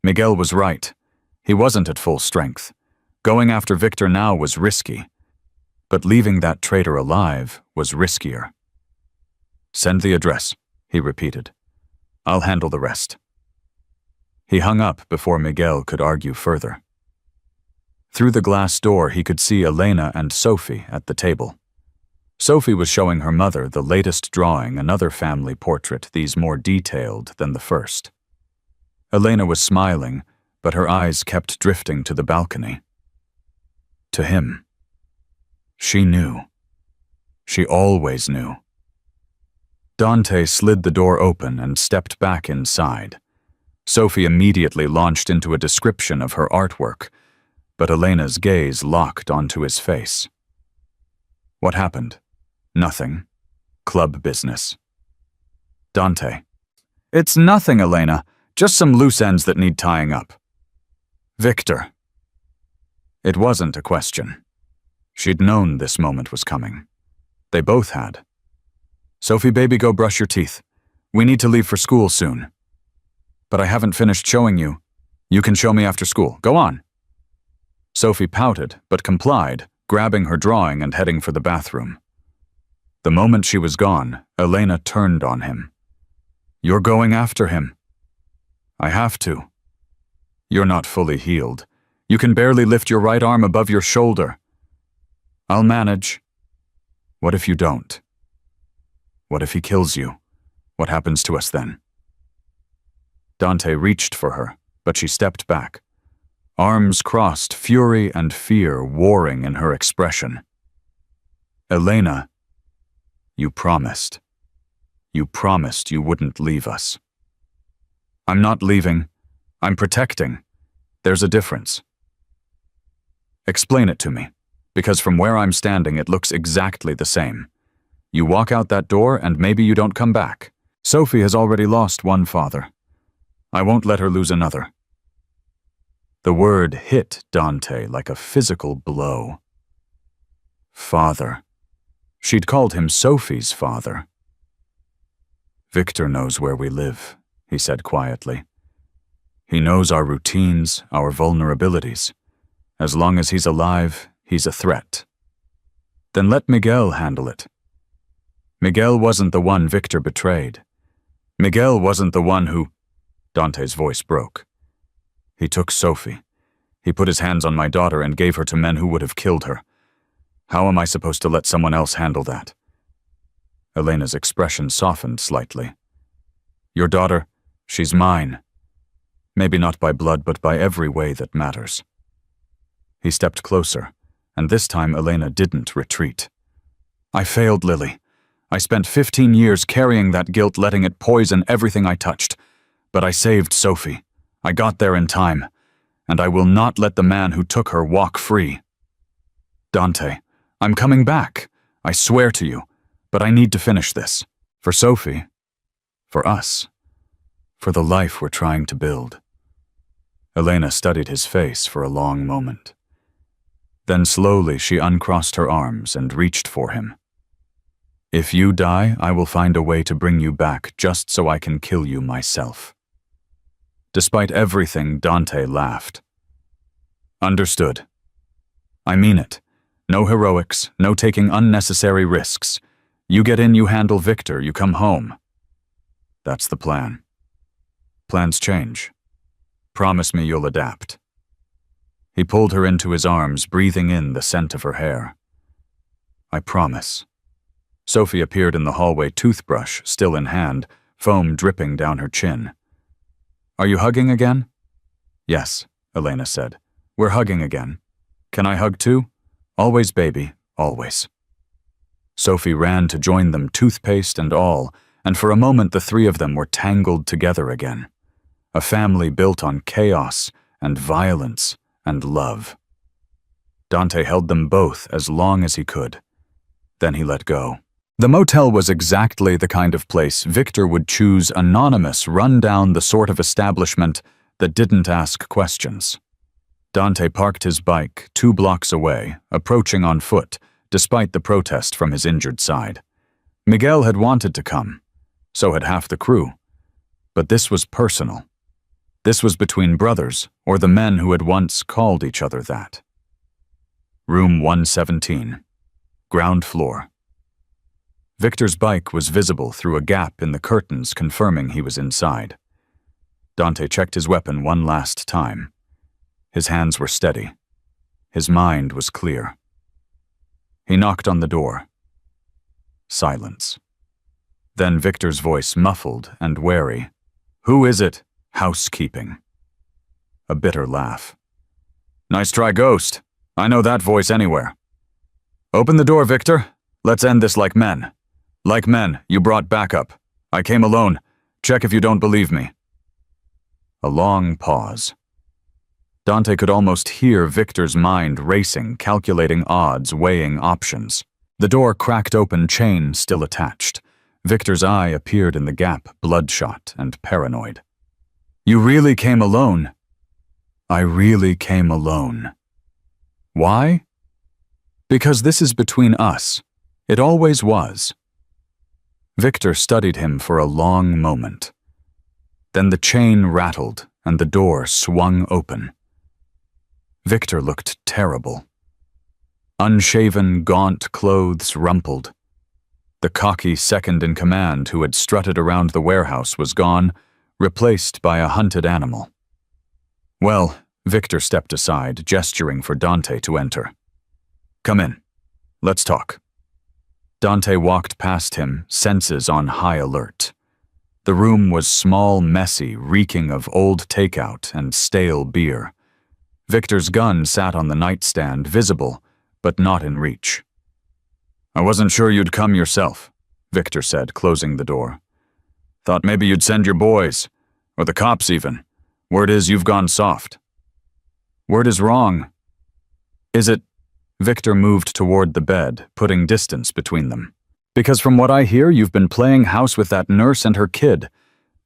Miguel was right. He wasn't at full strength. Going after Victor now was risky. But leaving that traitor alive was riskier. "Send the address," he repeated. "I'll handle the rest." He hung up before Miguel could argue further. Through the glass door, he could see Elena and Sophie at the table. Sophie was showing her mother the latest drawing, another family portrait, these more detailed than the first. Elena was smiling, but her eyes kept drifting to the balcony. To him. She knew. She always knew. Dante slid the door open and stepped back inside. Sophie immediately launched into a description of her artwork, but Elena's gaze locked onto his face. "What happened?" "Nothing. Club business." "Dante." "It's nothing, Elena. Just some loose ends that need tying up." "Victor." It wasn't a question. She'd known this moment was coming. They both had. "Sophie, baby, go brush your teeth. We need to leave for school soon." "But I haven't finished showing you." "You can show me after school. Go on." Sophie pouted, but complied, grabbing her drawing and heading for the bathroom. The moment she was gone, Elena turned on him. "You're going after him." "I have to." "You're not fully healed. You can barely lift your right arm above your shoulder." "I'll manage." "What if you don't? What if he kills you? What happens to us then?" Dante reached for her, but she stepped back. Arms crossed, fury and fear warring in her expression. "Elena, you promised. You promised you wouldn't leave us." "I'm not leaving. I'm protecting. There's a difference." "Explain it to me, because from where I'm standing it looks exactly the same. You walk out that door and maybe you don't come back. Sophie has already lost one father. I won't let her lose another." The word hit Dante like a physical blow. Father. She'd called him Sophie's father. "Victor knows where we live," he said quietly. "He knows our routines, our vulnerabilities. As long as he's alive, he's a threat." "Then let Miguel handle it." Miguel wasn't the one Victor betrayed. Miguel wasn't the one who... Dante's voice broke. "He took Sophie. He put his hands on my daughter and gave her to men who would have killed her. How am I supposed to let someone else handle that?" Elena's expression softened slightly. "Your daughter, she's mine. Maybe not by blood, but by every way that matters." He stepped closer, and this time Elena didn't retreat. "I failed, Lily. I spent 15 years carrying that guilt, letting it poison everything I touched. But I saved Sophie. I got there in time, and I will not let the man who took her walk free. Dante, I'm coming back. I swear to you. But I need to finish this. For Sophie. For us. For the life we're trying to build." Elena studied his face for a long moment. Then slowly she uncrossed her arms and reached for him. If you die, I will find a way to bring you back just so I can kill you myself. Despite everything, Dante laughed. Understood. I mean it. No heroics, no taking unnecessary risks. You get in, you handle Victor, you come home. That's the plan. Plans change. Promise me you'll adapt. He pulled her into his arms, breathing in the scent of her hair. I promise. Sophie appeared in the hallway, toothbrush still in hand, foam dripping down her chin. Are you hugging again? Yes, Elena said. We're hugging again. Can I hug too? Always, baby, always. Sophie ran to join them, toothpaste and all, and for a moment the three of them were tangled together again. A family built on chaos and violence and love. Dante held them both as long as he could. Then he let go. The motel was exactly the kind of place Victor would choose, anonymous, run down the sort of establishment that didn't ask questions. Dante parked his bike 2 blocks away, approaching on foot, despite the protest from his injured side. Miguel had wanted to come. So had half the crew. But this was personal. This was between brothers, or the men who had once called each other that. Room 117. Ground floor. Victor's bike was visible through a gap in the curtains, confirming he was inside. Dante checked his weapon one last time. His hands were steady. His mind was clear. He knocked on the door. Silence. Then Victor's voice, muffled and wary. Who is it? Housekeeping. A bitter laugh. Nice try, Ghost. I know that voice anywhere. Open the door, Victor. Let's end this like men. Like men, you brought backup. I came alone. Check if you don't believe me. A long pause. Dante could almost hear Victor's mind racing, calculating odds, weighing options. The door cracked open, chain still attached. Victor's eye appeared in the gap, bloodshot and paranoid. You really came alone? I really came alone. Why? Because this is between us. It always was. Victor studied him for a long moment. Then the chain rattled and the door swung open. Victor looked terrible. Unshaven, gaunt clothes rumpled. The cocky second-in-command who had strutted around the warehouse was gone, replaced by a hunted animal. Well, Victor stepped aside, gesturing for Dante to enter. Come in. Let's talk. Dante walked past him, senses on high alert. The room was small, messy, reeking of old takeout and stale beer. Victor's gun sat on the nightstand, visible, but not in reach. I wasn't sure you'd come yourself, Victor said, closing the door. Thought maybe you'd send your boys, or the cops even. Word is you've gone soft. Word is wrong. Is it? Victor moved toward the bed, putting distance between them. Because from what I hear, you've been playing house with that nurse and her kid,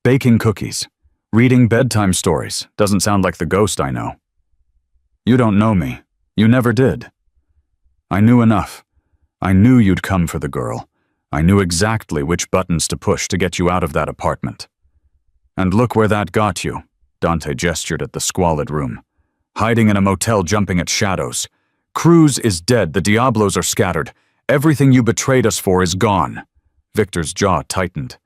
baking cookies, reading bedtime stories. Doesn't sound like the Ghost I know. You don't know me. You never did. I knew enough. I knew you'd come for the girl. I knew exactly which buttons to push to get you out of that apartment. And look where that got you, Dante gestured at the squalid room. Hiding in a motel, jumping at shadows. Cruz is dead, the Diablos are scattered. Everything you betrayed us for is gone. Victor's jaw tightened.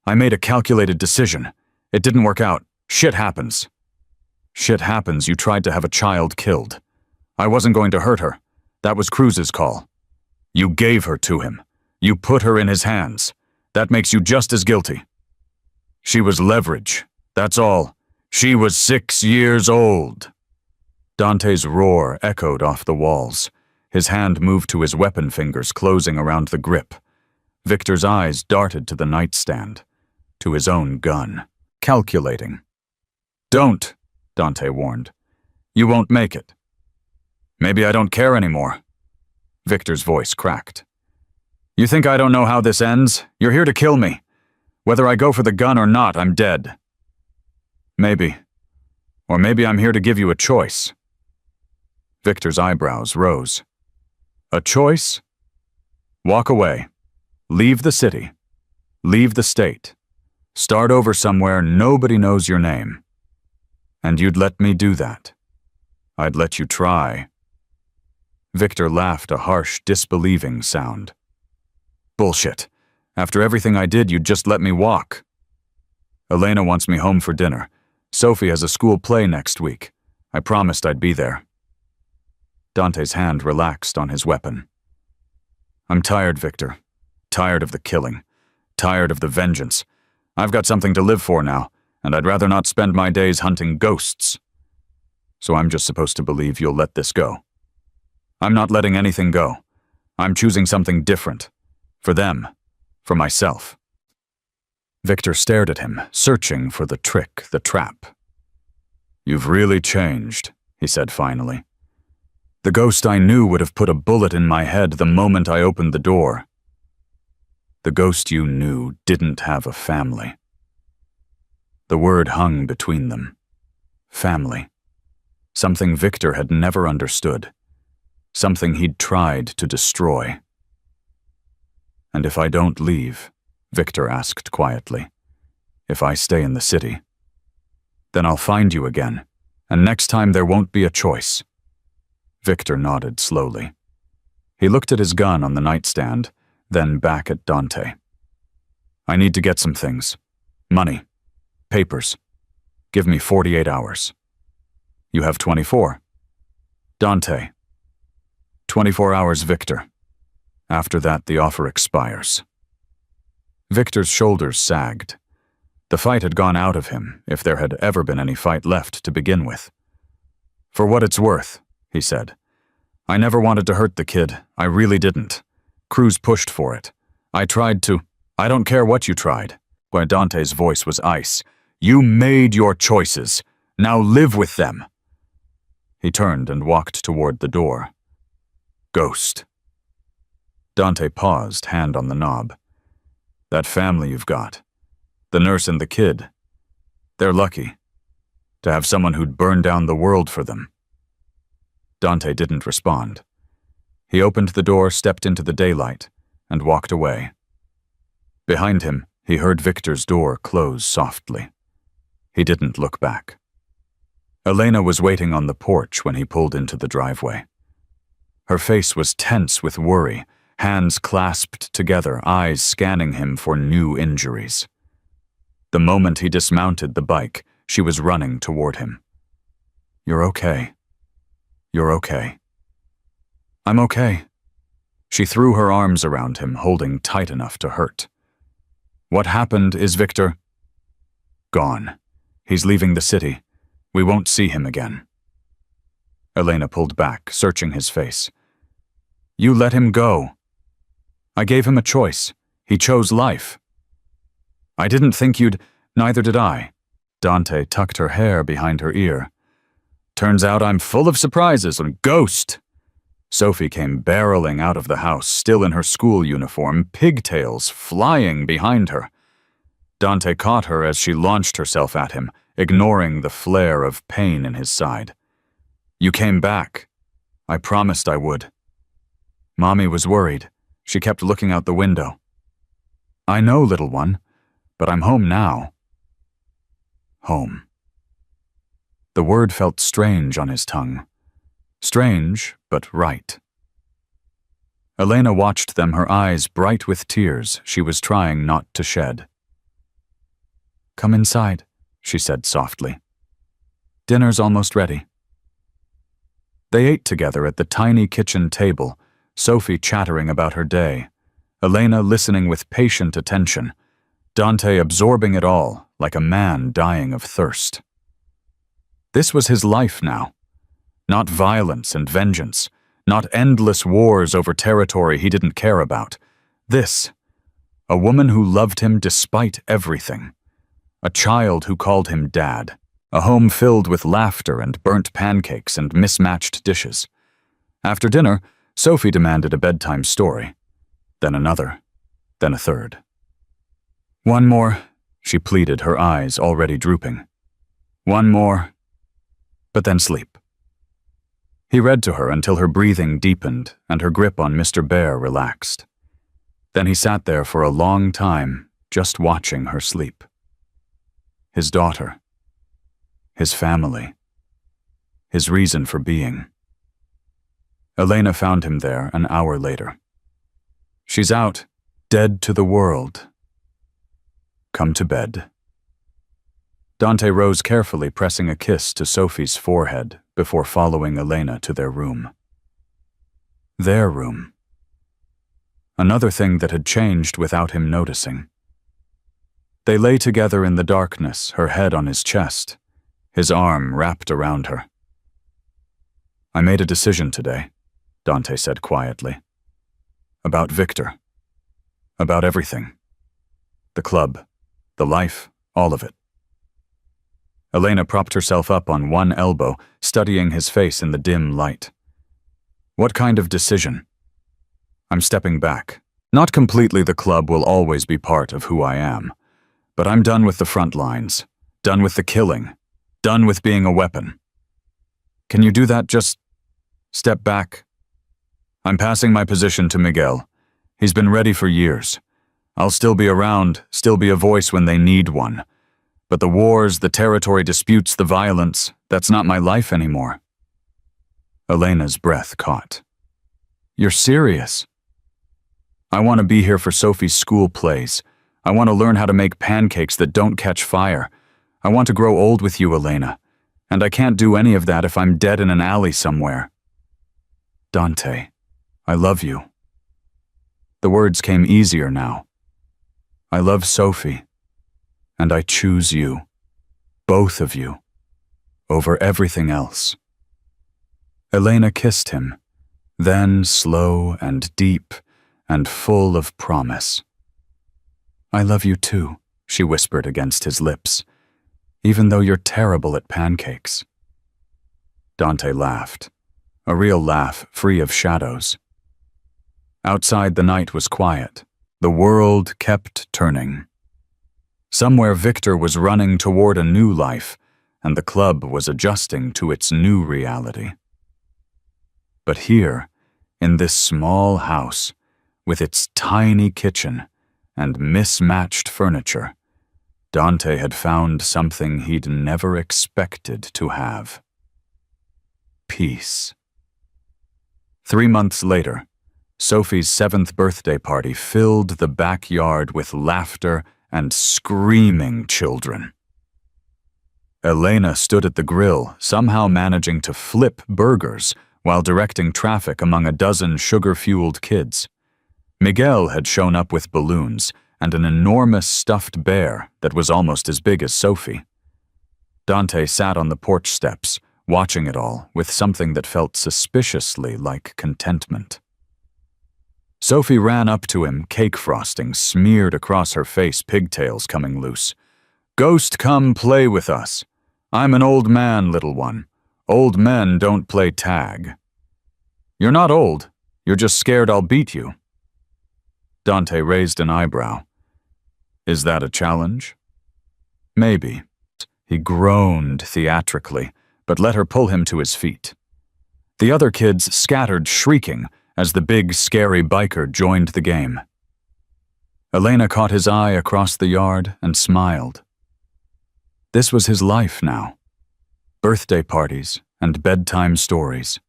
I made a calculated decision. It didn't work out. Shit happens. Shit happens, you tried to have a child killed. I wasn't going to hurt her. That was Cruz's call. You gave her to him. You put her in his hands. That makes you just as guilty. She was leverage. That's all. She was 6 years old. Dante's roar echoed off the walls. His hand moved to his weapon fingers, closing around the grip. Victor's eyes darted to the nightstand, to his own gun, calculating. Don't, Dante warned. You won't make it. Maybe I don't care anymore. Victor's voice cracked. You think I don't know how this ends? You're here to kill me. Whether I go for the gun or not, I'm dead. Maybe. Or maybe I'm here to give you a choice. Victor's eyebrows rose. A choice? Walk away. Leave the city. Leave the state. Start over somewhere nobody knows your name. And you'd let me do that. I'd let you try. Victor laughed a harsh, disbelieving sound. Bullshit. After everything I did, you'd just let me walk. Elena wants me home for dinner. Sophie has a school play next week. I promised I'd be there. Dante's hand relaxed on his weapon. I'm tired, Victor. Tired of the killing. Tired of the vengeance. I've got something to live for now, and I'd rather not spend my days hunting ghosts. So I'm just supposed to believe you'll let this go. I'm not letting anything go. I'm choosing something different. For them. For myself. Victor stared at him, searching for the trick, the trap. You've really changed, he said finally. The ghost I knew would have put a bullet in my head the moment I opened the door. The ghost you knew didn't have a family. The word hung between them. Family. Something Victor had never understood. Something he'd tried to destroy. And if I don't leave, Victor asked quietly, if I stay in the city, then I'll find you again, and next time there won't be a choice. Victor nodded slowly. He looked at his gun on the nightstand, then back at Dante. I need to get some things. Money. Papers. Give me 48 hours. You have 24. Dante. 24 hours, Victor. After that, the offer expires. Victor's shoulders sagged. The fight had gone out of him, if there had ever been any fight left to begin with. For what it's worth, he said. I never wanted to hurt the kid. I really didn't. Cruz pushed for it. I tried to. I don't care what you tried. Why Dante's voice was ice. You made your choices. Now live with them. He turned and walked toward the door. Ghost. Dante paused, hand on the knob. That family you've got. The nurse and the kid. They're lucky. To have someone who'd burn down the world for them. Dante didn't respond. He opened the door, stepped into the daylight, and walked away. Behind him, he heard Victor's door close softly. He didn't look back. Elena was waiting on the porch when he pulled into the driveway. Her face was tense with worry, hands clasped together, eyes scanning him for new injuries. The moment he dismounted the bike, she was running toward him. You're okay. You're okay. I'm okay. She threw her arms around him, holding tight enough to hurt. What happened is Victor gone. He's leaving the city. We won't see him again. Elena pulled back, searching his face. You let him go. I gave him a choice. He chose life. I didn't think you'd, neither did I. Dante tucked her hair behind her ear. Turns out I'm full of surprises and ghost. Sophie came barreling out of the house, still in her school uniform, pigtails flying behind her. Dante caught her as she launched herself at him, ignoring the flare of pain in his side. You came back. I promised I would. Mommy was worried. She kept looking out the window. I know, little one, but I'm home now. Home. The word felt strange on his tongue. Strange, but right. Elena watched them, her eyes bright with tears she was trying not to shed. Come inside, she said softly. Dinner's almost ready. They ate together at the tiny kitchen table, Sophie chattering about her day, Elena listening with patient attention, Dante absorbing it all like a man dying of thirst. This was his life now. Not violence and vengeance, not endless wars over territory he didn't care about. This, a woman who loved him despite everything. A child who called him Dad. A home filled with laughter and burnt pancakes and mismatched dishes. After dinner, Sophie demanded a bedtime story. Then another. Then a third. One more, she pleaded, her eyes already drooping. One more. But then sleep. He read to her until her breathing deepened and her grip on Mr. Bear relaxed. Then he sat there for a long time, just watching her sleep. His daughter. His family. His reason for being. Elena found him there an hour later. She's out, dead to the world. Come to bed. Dante rose carefully, pressing a kiss to Sophie's forehead before following Elena to their room. Their room. Another thing that had changed without him noticing. They lay together in the darkness, her head on his chest, his arm wrapped around her. I made a decision today, Dante said quietly. About Victor. About everything. The club, the life, all of it. Elena propped herself up on one elbow, studying his face in the dim light. What kind of decision? I'm stepping back. Not completely. The club will always be part of who I am. But I'm done with the front lines. Done with the killing. Done with being a weapon. Can you do that? Just step back. I'm passing my position to Miguel. He's been ready for years. I'll still be around, still be a voice when they need one. But the wars, the territory disputes, the violence, that's not my life anymore. Elena's breath caught. You're serious? I want to be here for Sophie's school plays. I want to learn how to make pancakes that don't catch fire. I want to grow old with you, Elena. And I can't do any of that if I'm dead in an alley somewhere. Dante, I love you. The words came easier now. I love Sophie. And I choose you, both of you, over everything else. Elena kissed him, then slow and deep and full of promise. I love you too, she whispered against his lips, even though you're terrible at pancakes. Dante laughed, a real laugh free of shadows. Outside the night was quiet. The world kept turning. Somewhere Victor was running toward a new life, and the club was adjusting to its new reality. But here, in this small house, with its tiny kitchen and mismatched furniture, Dante had found something he'd never expected to have. Peace. 3 months later, Sophie's 7th birthday party filled the backyard with laughter and screaming children. Elena stood at the grill, somehow managing to flip burgers while directing traffic among a dozen sugar-fueled kids. Miguel had shown up with balloons and an enormous stuffed bear that was almost as big as Sophie. Dante sat on the porch steps, watching it all with something that felt suspiciously like contentment. Sophie ran up to him, cake frosting smeared across her face, pigtails coming loose. Ghost, come play with us. I'm an old man, little one. Old men don't play tag. You're not old. You're just scared I'll beat you. Dante raised an eyebrow. Is that a challenge? Maybe. He groaned theatrically, but let her pull him to his feet. The other kids scattered, shrieking, as the big, scary biker joined the game. Elena caught his eye across the yard and smiled. This was his life now. Birthday parties and bedtime stories.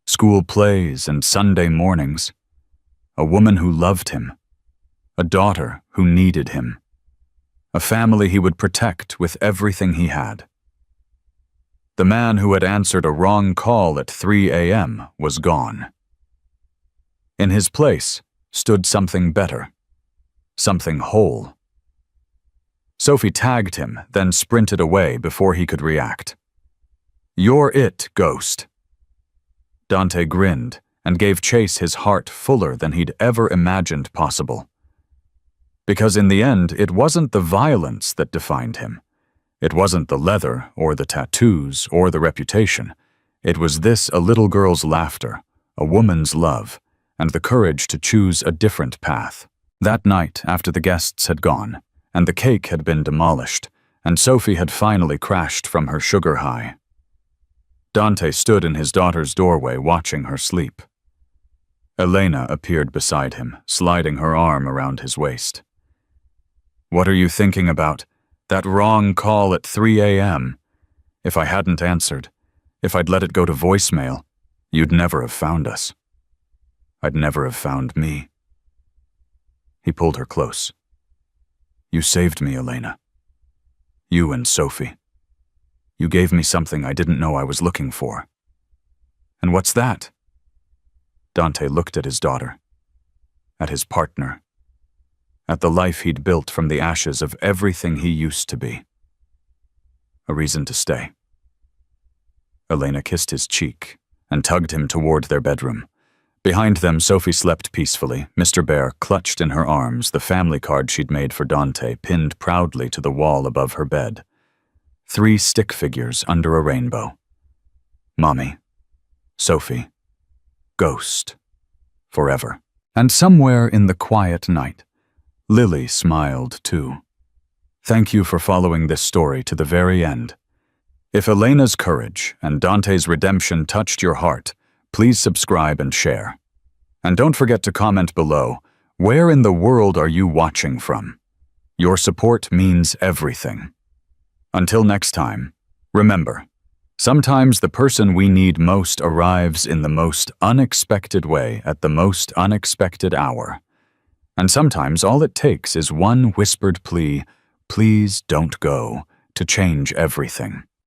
School plays and Sunday mornings. A woman who loved him. A daughter who needed him. A family he would protect with everything he had. The man who had answered a wrong call at 3 a.m. was gone. In his place stood something better, something whole. Sophie tagged him, then sprinted away before he could react. You're it, Ghost. Dante grinned and gave chase, his heart fuller than he'd ever imagined possible. Because in the end, it wasn't the violence that defined him. It wasn't the leather or the tattoos or the reputation. It was this: a little girl's laughter, a woman's love, and the courage to choose a different path. That night, after the guests had gone, and the cake had been demolished, and Sophie had finally crashed from her sugar high, Dante stood in his daughter's doorway watching her sleep. Elena appeared beside him, sliding her arm around his waist. "What are you thinking about? That wrong call at 3 a.m. If I hadn't answered, if I'd let it go to voicemail, you'd never have found us. I'd never have found me." He pulled her close. "You saved me, Elena. You and Sophie. You gave me something I didn't know I was looking for." "And what's that?" Dante looked at his daughter, at his partner, at the life he'd built from the ashes of everything he used to be. A reason to stay. Elena kissed his cheek and tugged him toward their bedroom. Behind them, Sophie slept peacefully, Mr. Bear clutched in her arms the family card she'd made for Dante, pinned proudly to the wall above her bed. 3 stick figures under a rainbow. Mommy, Sophie, Ghost, forever. And somewhere in the quiet night, Lily smiled too. Thank you for following this story to the very end. If Elena's courage and Dante's redemption touched your heart, please subscribe and share. And don't forget to comment below, where in the world are you watching from? Your support means everything. Until next time, remember, sometimes the person we need most arrives in the most unexpected way at the most unexpected hour. And sometimes all it takes is one whispered plea, "Please don't go," to change everything.